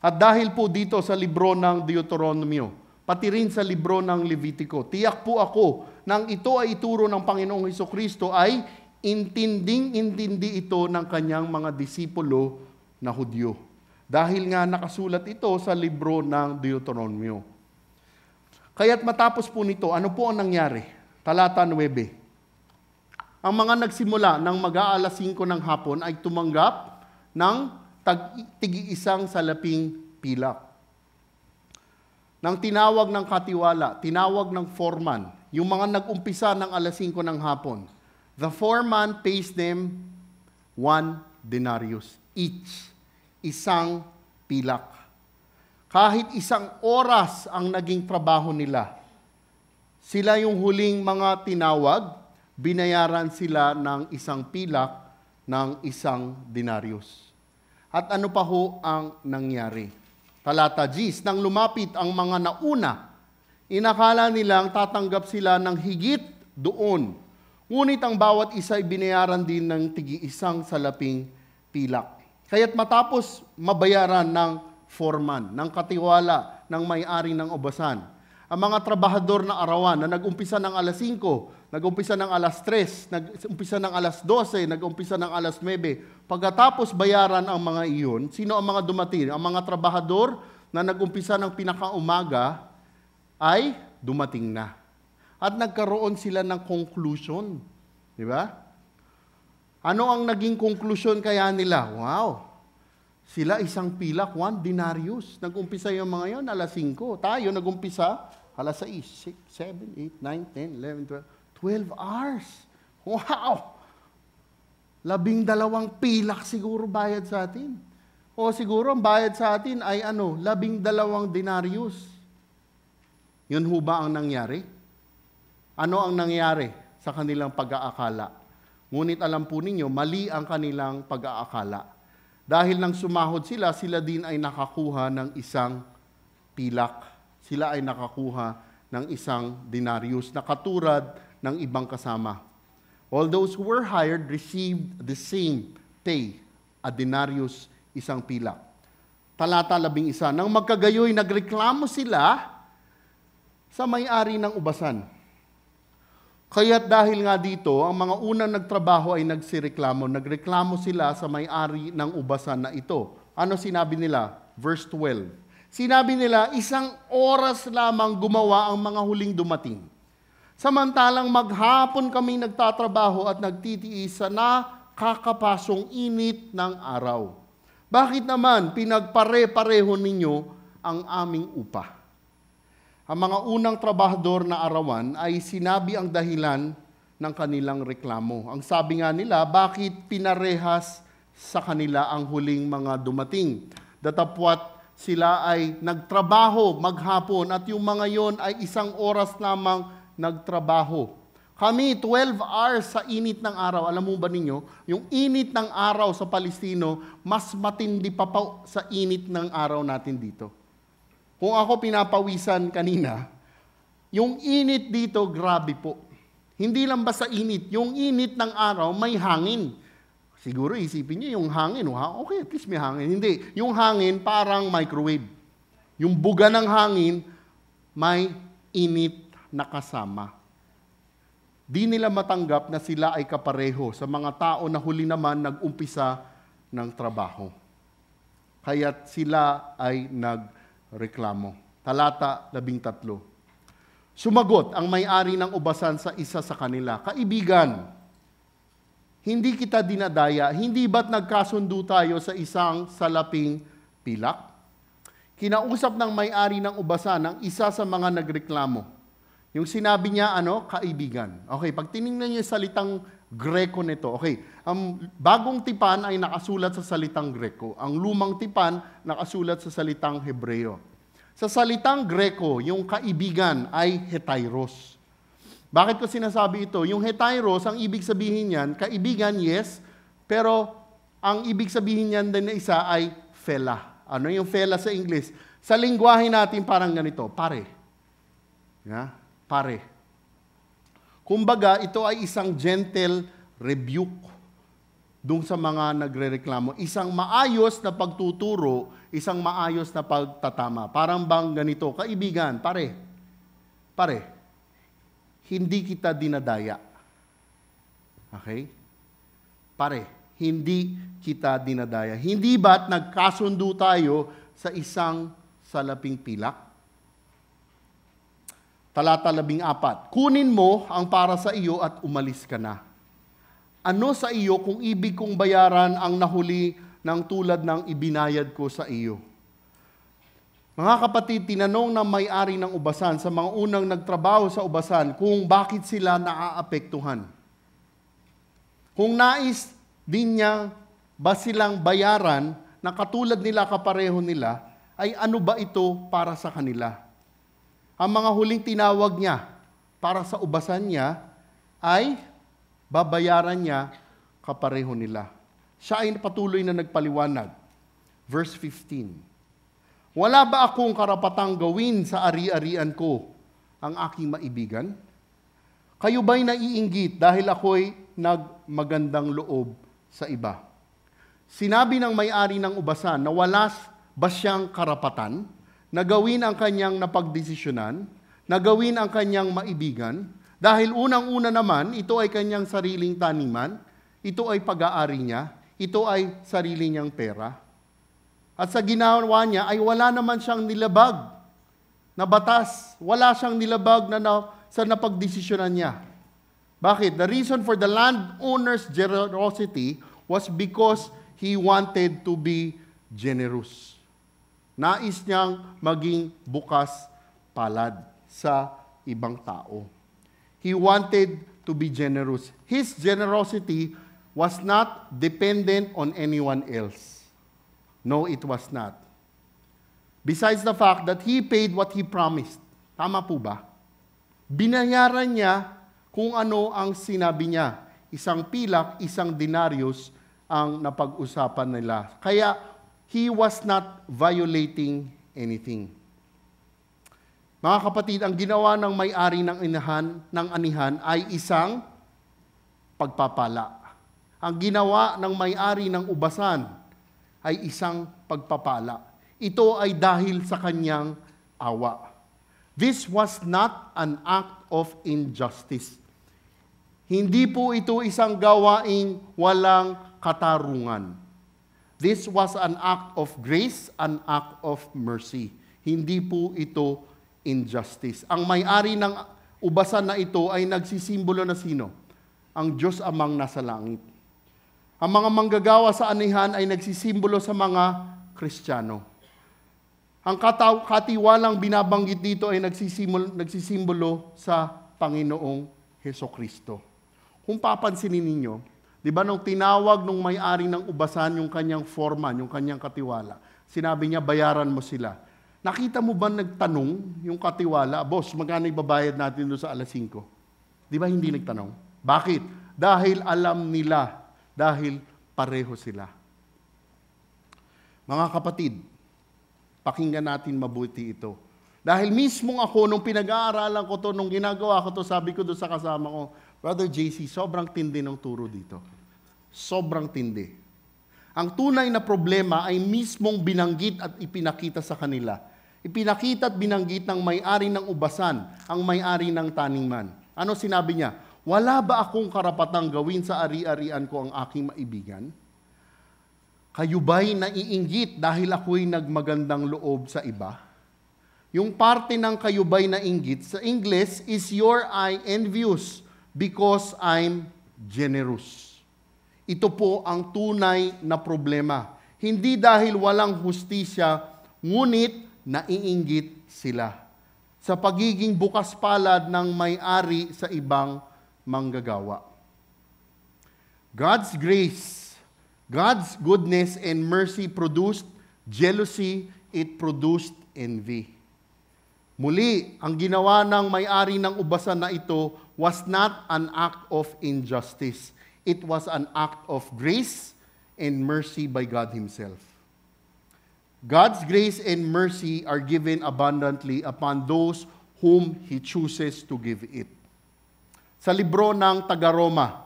At dahil po dito sa libro ng Deuteronomio, pati rin sa libro ng Levitico, tiyak po ako nang ito ay ituro ng Panginoong Hesukristo ay intinding-intindi ito ng kanyang mga disipulo na Hudyo. Dahil nga nakasulat ito sa libro ng Deuteronomio. Kaya't matapos po nito, ano po ang nangyari? Talata 9. Ang mga nagsimula ng mag-aalas 5 ng hapon ay tumanggap ng tig-isang salaping pilak. Nang tinawag ng katiwala, tinawag ng foreman, yung mga nag-umpisa ng alas 5 ng hapon, the foreman pays them 1 denarius each. Isang pilak. Kahit isang oras ang naging trabaho nila, sila yung huling mga tinawag, binayaran sila ng isang pilak ng 1 denarius. At ano pa ho ang nangyari? Talata 10, nang lumapit ang mga nauna, inakala nilang tatanggap sila ng higit doon. Ngunit ang bawat isa ay binayaran din ng tig-isang salaping pilak. Kaya't matapos mabayaran ng foreman, ng katiwala, ng may-ari ng ubasan, ang mga trabahador na arawan na nag-umpisa ng alas 5, nag-umpisa ng alas 3, nag-umpisa ng alas 12, nag-umpisa ng alas 9, pagkatapos bayaran ang mga iyon, sino ang mga dumating? Ang mga trabahador na nag-umpisa ng pinakaumaga ay dumating na. At nagkaroon sila ng conclusion. Di ba? Ano ang naging conclusion kaya nila? Wow! Sila isang pilak, 1 denarius. Nag-umpisa yung mga yon alas 5. Tayo nag-umpisa alas 6, 7, 8, 9, 10, 11, 12. 12 hours. Wow! 12 pilak siguro bayad sa atin. O siguro ang bayad sa atin ay 12 denarius. Yun ho ba ang nangyari? Ano ang nangyari sa kanilang pag-aakala? Ngunit alam po ninyo, mali ang kanilang pag-aakala. Dahil nang sumahod sila, sila din ay nakakuha ng isang pilak. Sila ay nakakuha ng 1 denarius na katulad ng ibang kasama. All those who were hired received the same pay, a denarius, 1 pilak. Talata 11, nang magkagayoy, nagreklamo sila sa may-ari ng ubasan. Kaya't dahil nga dito, ang mga unang nagtrabaho ay nagsireklamo. Nagreklamo sila sa may-ari ng ubasan na ito. Ano sinabi nila? Verse 12. Sinabi nila, 1 oras lamang gumawa ang mga huling dumating. Samantalang maghapon kami nagtatrabaho at nagtitiis sa nakakapasong init ng araw. Bakit naman pinagpare-pareho ninyo ang aming upa? Ang mga unang trabahador na arawan ay sinabi ang dahilan ng kanilang reklamo. Ang sabi nga nila, bakit pinarehas sa kanila ang huling mga dumating? Datapwat sila ay nagtrabaho maghapon at yung mga yon ay 1 oras lamang nagtrabaho. Kami, 12 hours sa init ng araw. Alam mo ba ninyo, yung init ng araw sa Palestino, mas matindi pa sa init ng araw natin dito. Kung ako pinapawisan kanina, yung init dito, grabe po. Hindi lang basta init. Yung init ng araw, may hangin. Siguro isipin niyo yung hangin. Okay, at least may hangin. Hindi. Yung hangin parang microwave. Yung buga ng hangin, may init na kasama. Di nila matanggap na sila ay kapareho sa mga tao na huli naman nag-umpisa ng trabaho. Kaya't sila ay nagreklamo. Talata 13. Sumagot ang may-ari ng ubasan sa isa sa kanila, kaibigan, Hindi kita dinadaya. Hindi ba't nagkasundo tayo sa isang salaping pilak? Kinausap ng may-ari ng ubasan ang isa sa mga nagreklamo. Yung sinabi niya, kaibigan. Okay, pag tinignan niyo yung salitang Greko nito, okay, ang bagong tipan ay nakasulat sa salitang Greko. Ang lumang tipan nakasulat sa salitang Hebreo. Sa salitang Greko, yung kaibigan ay hetairos. Bakit ko sinasabi ito? Yung hetairos, ang ibig sabihin niyan, kaibigan, yes, pero ang ibig sabihin niyan din na isa ay fella. Ano yung fella sa English? Sa lingwahe natin parang ganito, pare. Yeah? Pare. Kumbaga, ito ay isang gentle rebuke dun sa mga nagrereklamo. Isang maayos na pagtuturo, isang maayos na pagtatama. Parang bang ganito, kaibigan, pare, hindi kita dinadaya. Okay? Pare, hindi kita dinadaya. Hindi ba't nagkasundo tayo sa isang salaping pilak? Talata 14, kunin mo ang para sa iyo at umalis ka na. Ano sa iyo kung ibig kong bayaran ang nahuli ng tulad ng ibinayad ko sa iyo? Mga kapatid, tinanong ng may-ari ng ubasan sa mga unang nagtrabaho sa ubasan kung bakit sila naaapektuhan. Kung nais din niya ba silang bayaran na katulad nila, kapareho nila, ay ano ba ito para sa kanila? Ang mga huling tinawag niya para sa ubasan niya ay babayaran niya kapareho nila. Siya ay patuloy na nagpaliwanag. Verse 15. Wala ba akong karapatang gawin sa ari-arian ko ang aking maibigan? Kayo ba'y naiinggit dahil ako'y nagmagandang loob sa iba? Sinabi ng may-ari ng ubasan na wala ba siyang karapatan na gawin ang kanyang napagdesisyonan, na gawin ang kanyang maibigan, dahil unang-una naman, ito ay kanyang sariling taniman, ito ay pag-aari niya, ito ay sarili niyang pera. At sa ginawa niya ay wala naman siyang nilabag na batas. Wala siyang nilabag sa napagdesisyonan niya. Bakit? The reason for the landowner's generosity was because he wanted to be generous. Nais niyang maging bukas palad sa ibang tao. He wanted to be generous. His generosity was not dependent on anyone else. No, it was not. Besides the fact that he paid what he promised. Tama po ba? Binayaran niya kung ano ang sinabi niya. Isang pilak, isang denarius ang napag-usapan nila. Kaya, he was not violating anything. Mga kapatid, ang ginawa ng may-ari ng anihan ay isang pagpapala. Ang ginawa ng may-ari ng ubasan ay isang pagpapala. Ito ay dahil sa kanyang awa. This was not an act of injustice. Hindi po ito isang gawaing walang katarungan. This was an act of grace, an act of mercy. Hindi po ito injustice. Ang may-ari ng ubasan na ito ay nagsisimbolo na sino? Ang Diyos Amang nasa langit. Ang mga manggagawa sa anihan ay nagsisimbolo sa mga Kristiyano. Ang katiwalang binabanggit dito ay nagsisimbolo sa Panginoong Hesukristo. Kung papansinin ninyo, di ba nung tinawag nung may-ari ng ubasan yung kanyang foreman, yung kanyang katiwala, sinabi niya, bayaran mo sila. Nakita mo ba nagtanong yung katiwala, boss, magkano ibabayad natin doon sa alas 5? Di ba hindi nagtanong? Bakit? Dahil alam nila, dahil pareho sila. Mga kapatid, pakinggan natin mabuti ito. Dahil mismong ako, nung pinag-aaralan ko to, nung ginagawa ko to, sabi ko doon sa kasama ko, Brother JC, sobrang tindi ng turo dito. Sobrang tindi. Ang tunay na problema ay mismong binanggit at ipinakita sa kanila. Ipinakita at binanggit ng may-ari ng ubasan, ang may-ari ng taniman. Ano sinabi niya? Wala ba akong karapatang gawin sa ari-arian ko ang aking maibigan? Kayo ba'y naiinggit dahil ako'y nagmagandang loob sa iba? Yung parte ng kayo ba'y nainggit sa English is your I envious because I'm generous. Ito po ang tunay na problema. Hindi dahil walang hustisya, ngunit naiinggit sila sa pagiging bukas palad ng may-ari sa ibang manggagawa. God's grace, God's goodness and mercy produced jealousy, it produced envy. Muli, ang ginawa ng may-ari ng ubasan na ito was not an act of injustice. It was an act of grace and mercy by God Himself. God's grace and mercy are given abundantly upon those whom He chooses to give it. Sa libro ng Taga-Roma,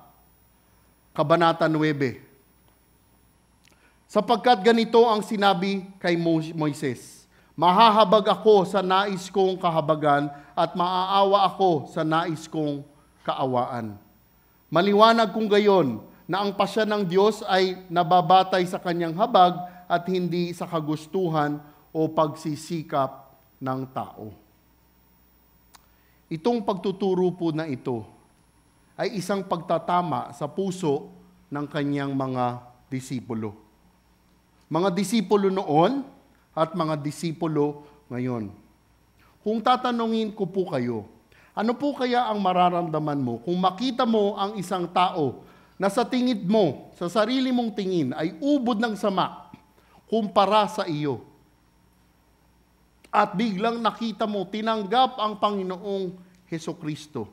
Kabanata 9, sapagkat ganito ang sinabi kay Moises, mahahabag ako sa nais kong kahabagan at maaawa ako sa nais kong kaawaan. Maliwanag kung gayon na ang pasya ng Diyos ay nababatay sa kanyang habag at hindi sa kagustuhan o pagsisikap ng tao. Itong pagtuturo po na ito ay isang pagtatama sa puso ng kanyang mga disipulo. Mga disipulo noon at mga disipulo ngayon. Kung tatanungin ko po kayo, ano po kaya ang mararamdaman mo kung makita mo ang isang tao na sa tingin mo, sa sarili mong tingin, ay ubod ng sama kumpara sa iyo? At biglang nakita mo, tinanggap ang Panginoong Hesukristo.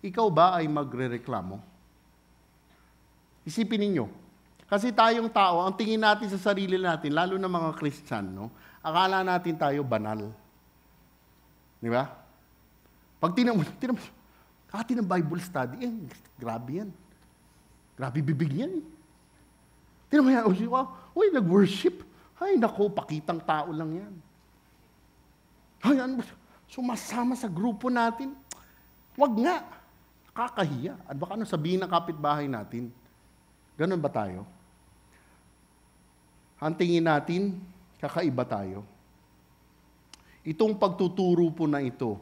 Ikaw ba ay magrereklamo? Isipin ninyo. Kasi tayong tao, ang tingin natin sa sarili natin, lalo na mga Kristiyano, akala natin tayo banal. Di ba? Pag kahit ng Bible study, grabe yan. Grabe bibig yan. Tinan mo yan, uy, nag-worship. Ay, nako, pakitang tao lang yan. Ay, sumasama sa grupo natin. Wag nga. Kakahiya. At baka ano sabihin ng kapitbahay natin. Ganun ba tayo? Ang tingin natin, kakaiba tayo. Itong pagtuturo po na ito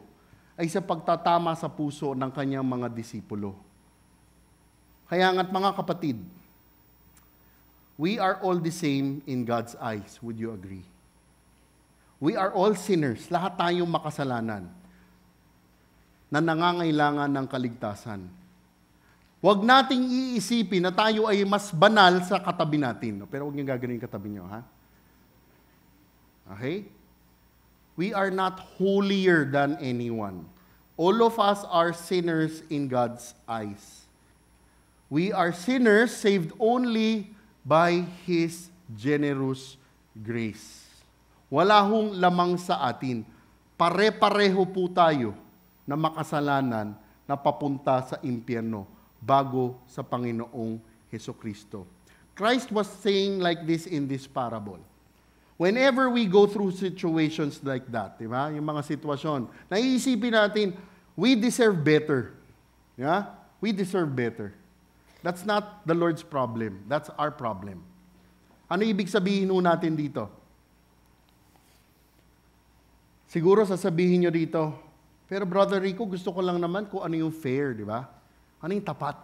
ay sa pagtatama sa puso ng kanyang mga disipulo. Kaya nga't mga kapatid, we are all the same in God's eyes. Would you agree? We are all sinners. Lahat tayong makasalanan na nangangailangan ng kaligtasan. Huwag nating iisipin na tayo ay mas banal sa katabi natin. Pero huwag niyong gagawin yung katabi niyo, ha? Okay? We are not holier than anyone. All of us are sinners in God's eyes. We are sinners saved only by His generous grace. Wala hong lamang sa atin. Pare-pareho po tayo na makasalanan na papunta sa impyerno bago sa Panginoong Hesukristo. Christ was saying like this in this parable. Whenever we go through situations like that, di ba? Yung mga sitwasyon, naiisipin natin, we deserve better. Yeah? We deserve better. That's not the Lord's problem. That's our problem. Ano ibig sabihin nun natin dito? Siguro sasabihin nyo dito, pero Brother Rico, gusto ko lang naman kung ano yung fair, di ba? Ano yung tapat?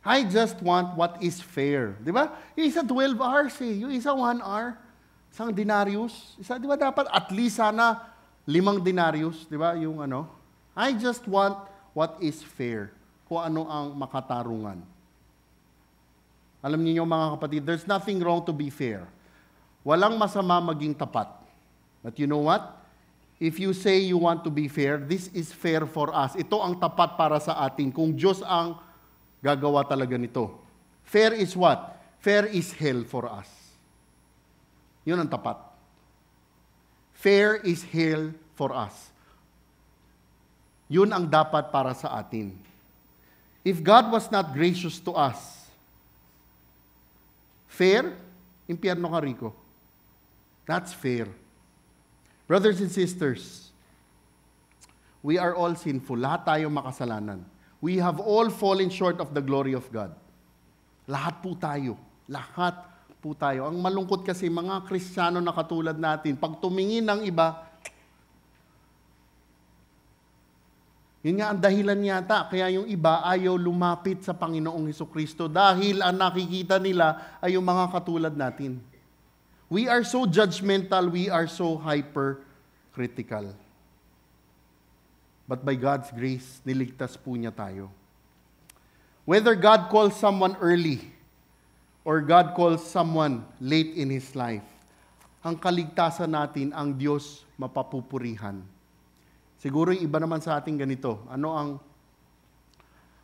I just want what is fair. Di ba? Yung isa 12 hours eh. Yung isa 1 hour. Isang denarius. Isa, di ba dapat at least sana 5 denarius. Di ba? Yung ano. I just want what is fair. Kung ano ang makatarungan. Alam niyo mga kapatid, there's nothing wrong to be fair. Walang masama maging tapat. But you know what? If you say you want to be fair, this is fair for us. Ito ang tapat para sa atin. Kung Diyos ang gagawa talaga nito. Fair is what? Fair is hell for us. Yun ang tapat. Fair is hell for us. Yun ang dapat para sa atin. If God was not gracious to us, fair, impyerno ka, Rico. That's fair. Brothers and sisters, we are all sinful. Lahat tayo makasalanan. We have all fallen short of the glory of God. Lahat po tayo. Lahat po tayo. Ang malungkot kasi mga Kristiyano na katulad natin, pag tumingin ng iba, Yun nga ang dahilan yata, kaya yung iba ayaw lumapit sa Panginoong Hesukristo dahil ang nakikita nila ay yung mga katulad natin. We are so judgmental, we are so hypercritical. But by God's grace, niligtas po niya tayo. Whether God calls someone early or God calls someone late in his life, ang kaligtasan natin, ang Diyos mapapupurihan. Siguro yung iba naman sa ating ganito, ano ang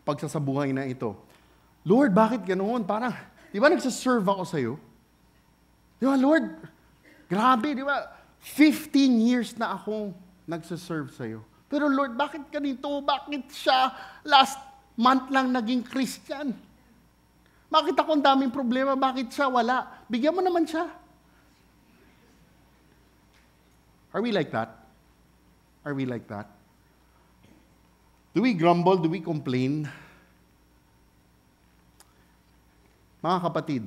pagsasabuhay na ito? Lord, bakit ganoon? Parang, di ba nagsaserve ako sa'yo? Di ba, Lord, grabe, di ba? 15 years na akong nagsaserve sa'yo. Pero Lord, bakit ganito? Bakit siya last month lang naging Christian? Bakit ako ang daming problema? Bakit siya wala? Bigyan mo naman siya. Are we like that? Are we like that? Do we grumble? Do we complain? Mga kapatid,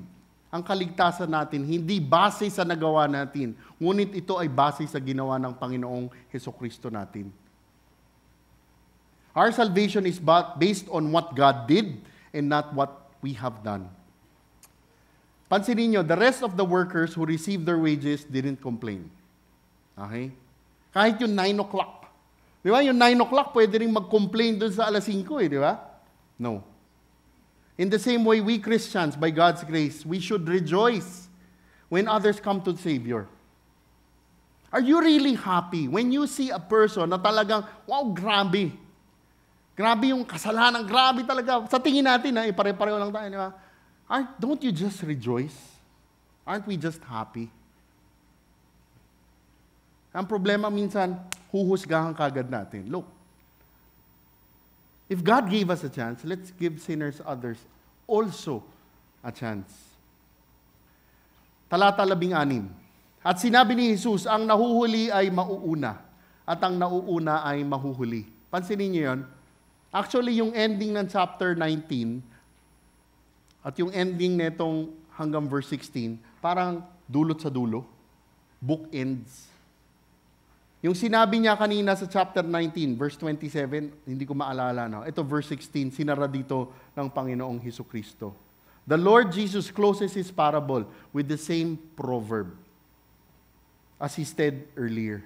ang kaligtasan natin hindi base sa nagawa natin, ngunit ito ay base sa ginawa ng Panginoong Hesukristo natin. Our salvation is based on what God did and not what we have done. Pansinin nyo, the rest of the workers who received their wages didn't complain. Okay? Kahit yung 9 o'clock. Di ba? Yung 9 o'clock, pwede rin mag-complain dun sa alas 5, di ba? No. In the same way, we Christians, by God's grace, we should rejoice when others come to the Savior. Are you really happy when you see a person na talagang, wow, grabe. Grabe yung kasalanan, grabe talaga. Sa tingin natin, pare-pareho lang tayo, di ba? Don't you just rejoice? Aren't we just happy? Ang problema minsan, huhusgahan kagad natin. Look, if God gave us a chance, let's give sinners others also a chance. Talata 16. At sinabi ni Jesus, ang nahuhuli ay mauuna, at ang nauuna ay mahuhuli. Pansinin niyo yun? Actually, yung ending ng chapter 19, at yung ending netong hanggang verse 16, parang dulot sa dulo. Book ends. Yung sinabi niya kanina sa chapter 19, verse 27, hindi ko maalala na. Ito verse 16, sinara dito ng Panginoong Hesukristo. The Lord Jesus closes his parable with the same proverb as he said earlier.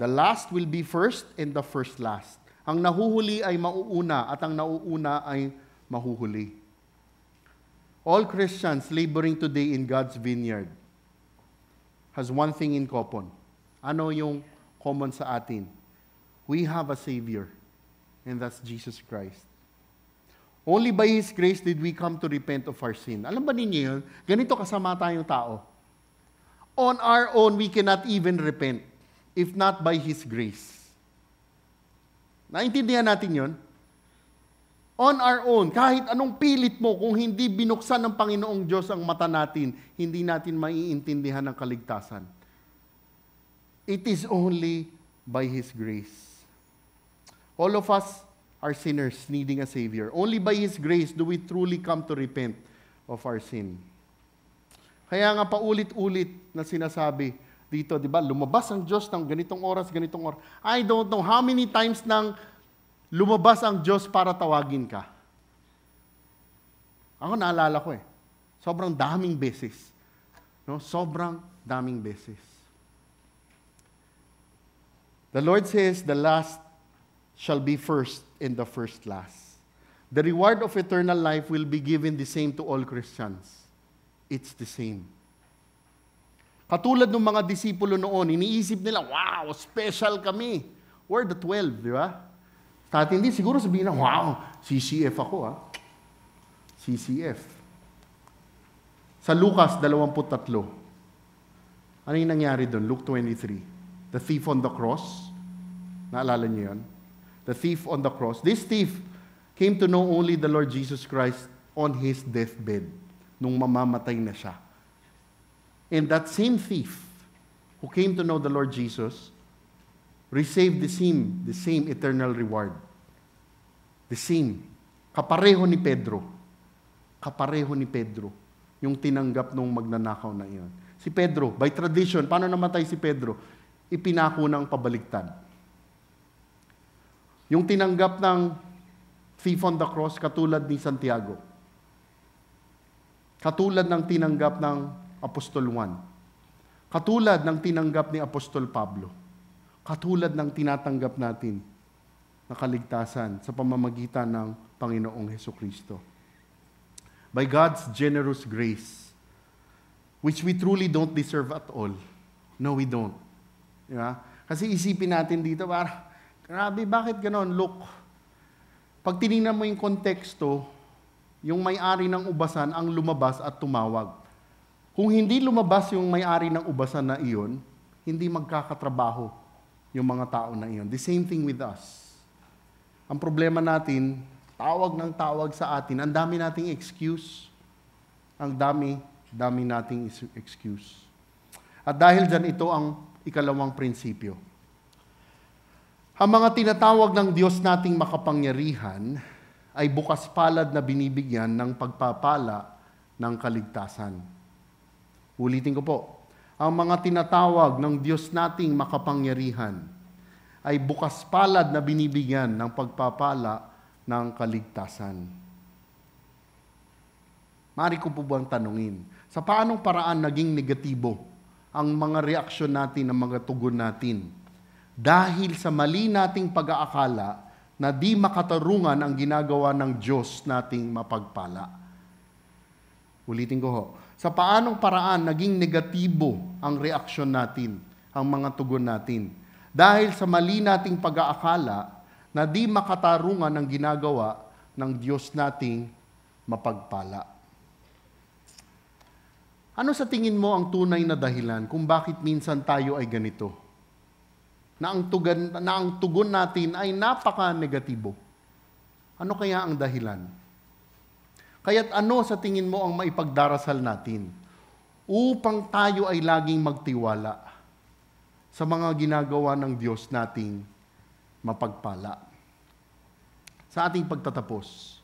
The last will be first and the first last. Ang nahuhuli ay mauuna at ang nauuna ay mahuhuli. All Christians laboring today in God's vineyard has one thing in common. Ano yung common sa atin? We have a Savior, and that's Jesus Christ. Only by His grace did we come to repent of our sin. Alam ba ninyo yun? Ganito kasama tayong tao. On our own, we cannot even repent, if not by His grace. Naintindihan natin yun? On our own, kahit anong pilit mo, kung hindi binuksan ng Panginoong Diyos ang mata natin, hindi natin maiintindihan ang kaligtasan. It is only by His grace. All of us are sinners needing a Savior. Only by His grace do we truly come to repent of our sin. Kaya nga paulit-ulit na sinasabi dito, di ba, lumabas ang Diyos ng ganitong oras. I don't know how many times nang lumabas ang Diyos para tawagin ka. Ako naalala ko sobrang daming beses. No? Sobrang daming beses. The Lord says, the last shall be first and the first last. The reward of eternal life will be given the same to all Christians. It's the same. Katulad ng mga disipulo noon, iniisip nila, wow, special kami. We're the 12, di ba? Sa atin din, siguro sabihin na, wow, CCF ako CCF. Sa Lucas 23, ano yung nangyari doon? Luke 23. The thief on the cross. Naalala niyo yun? The thief on the cross. This thief came to know only the Lord Jesus Christ on His deathbed, nung mamamatay na siya. And that same thief who came to know the Lord Jesus received the same eternal reward. The same. Kapareho ni Pedro. Kapareho ni Pedro yung tinanggap nung magnanakaw na iyon. Si Pedro, by tradition, paano namatay si Pedro? Ipinako ng pabaligtad. Yung tinanggap ng thief on the cross, katulad ni Santiago. Katulad ng tinanggap ng Apostol Juan. Katulad ng tinanggap ni Apostol Pablo. Katulad ng tinatanggap natin na kaligtasan sa pamamagitan ng Panginoong Hesukristo. By God's generous grace, which we truly don't deserve at all. No, we don't. Diba? Kasi isipin natin dito, grabe, bakit ganon? Look, pag tinignan mo yung konteksto, yung may-ari ng ubasan ang lumabas at tumawag. Kung hindi lumabas yung may-ari ng ubasan na iyon, hindi magkakatrabaho yung mga tao na iyon. The same thing with us. Ang problema natin, tawag ng tawag sa atin, ang dami nating excuse. Ang dami nating excuse. At dahil dyan, ito ang ikalawang prinsipyo. Ang mga tinatawag ng Diyos nating makapangyarihan ay bukas palad na binibigyan ng pagpapala ng kaligtasan. Ulitin ko po, ang mga tinatawag ng Diyos nating makapangyarihan ay bukas palad na binibigyan ng pagpapala ng kaligtasan. Mari ko po bang tanungin, sa paanong paraan naging negatibo ang mga reaksyon natin, ang mga tugon natin? Dahil sa mali nating pag-aakala na di makatarungan ang ginagawa ng Diyos nating mapagpala. Ulitin ko ho, sa paanong paraan naging negatibo ang reaksyon natin, ang mga tugon natin? Dahil sa mali nating pag-aakala na di makatarungan ang ginagawa ng Diyos nating mapagpala. Ano sa tingin mo ang tunay na dahilan kung bakit minsan tayo ay ganito? Na ang tugon natin ay napaka-negatibo. Ano kaya ang dahilan? Kaya't ano sa tingin mo ang maipagdarasal natin upang tayo ay laging magtiwala sa mga ginagawa ng Diyos nating mapagpala? Sa ating pagtatapos,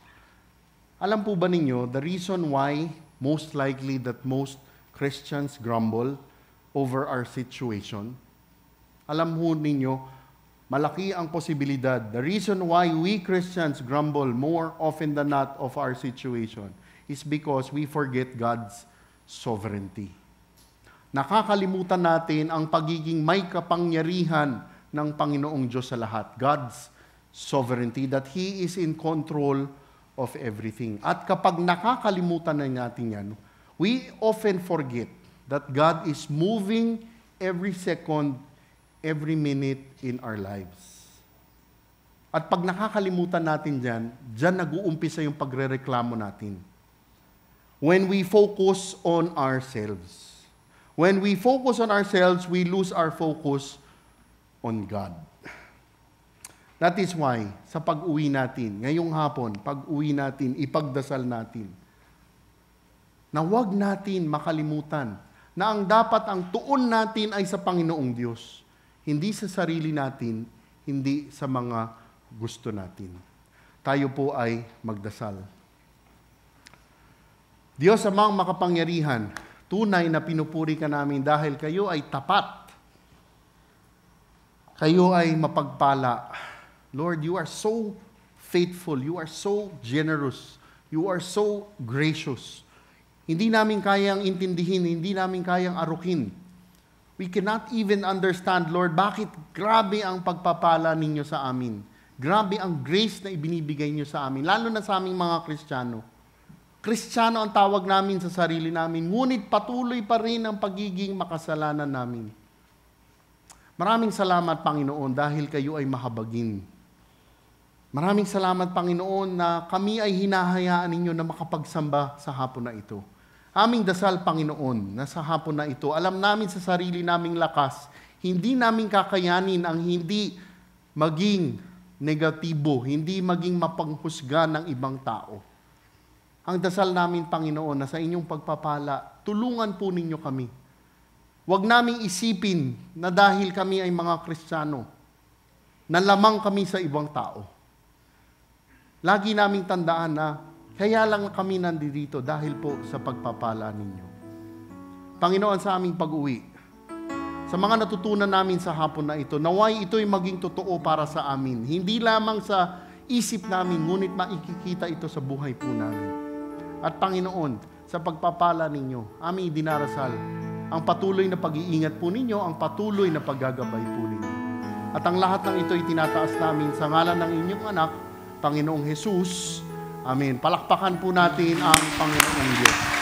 alam po ba ninyo the reason why most likely that most Christians grumble over our situation? Alam ho ninyo, malaki ang posibilidad. The reason why we Christians grumble more often than not of our situation is because we forget God's sovereignty. Nakakalimutan natin ang pagiging may kapangyarihan ng Panginoong Diyos sa lahat. God's sovereignty, that He is in control of everything. At kapag nakakalimutan na natin yan, we often forget that God is moving every second, every minute in our lives. At pag nakakalimutan natin dyan nag-uumpisa yung pagrereklamo natin. When we focus on ourselves. When we focus on ourselves, we lose our focus on God. That is why, sa pag-uwi natin, ngayong hapon, pag-uwi natin, ipagdasal natin, na huwag natin makalimutan na ang dapat ang tuon natin ay sa Panginoong Diyos. Hindi sa sarili natin, hindi sa mga gusto natin. Tayo po ay magdasal. Diyos amang makapangyarihan, tunay na pinupuri ka namin dahil kayo ay tapat. Kayo ay mapagpala. Lord, you are so faithful. You are so generous. You are so gracious. Hindi namin kayang intindihin, hindi namin kayang arukin. We cannot even understand, Lord, bakit grabe ang pagpapala ninyo sa amin. Grabe ang grace na ibinibigay nyo sa amin, lalo na sa aming mga Kristiyano. Kristiyano ang tawag namin sa sarili namin, ngunit patuloy pa rin ang pagiging makasalanan namin. Maraming salamat, Panginoon, dahil kayo ay mahabagin. Maraming salamat, Panginoon, na kami ay hinahayaan ninyo na makapagsamba sa hapon na ito. Aming dasal, Panginoon, na sa hapon na ito, alam namin sa sarili naming lakas, hindi namin kakayanin ang hindi maging negatibo, hindi maging mapanghusga ng ibang tao. Ang dasal namin, Panginoon, na sa inyong pagpapala, tulungan po ninyo kami. Huwag naming isipin na dahil kami ay mga Kristiyano, na lamang kami sa ibang tao. Lagi naming tandaan na kaya lang kami nandito dahil po sa pagpapala ninyo. Panginoon, sa aming pag-uwi, sa mga natutunan namin sa hapon na ito, naway ito'y maging totoo para sa amin. Hindi lamang sa isip namin, ngunit maikikita ito sa buhay po namin. At Panginoon, sa pagpapala ninyo, aming dinarasal, ang patuloy na pag-iingat po ninyo, ang patuloy na paggagabay po ninyo. At ang lahat ng ito'y tinataas namin sa ngalan ng inyong anak, Panginoong Jesus. Amen. Palakpakan po natin ang Panginoong Diyos.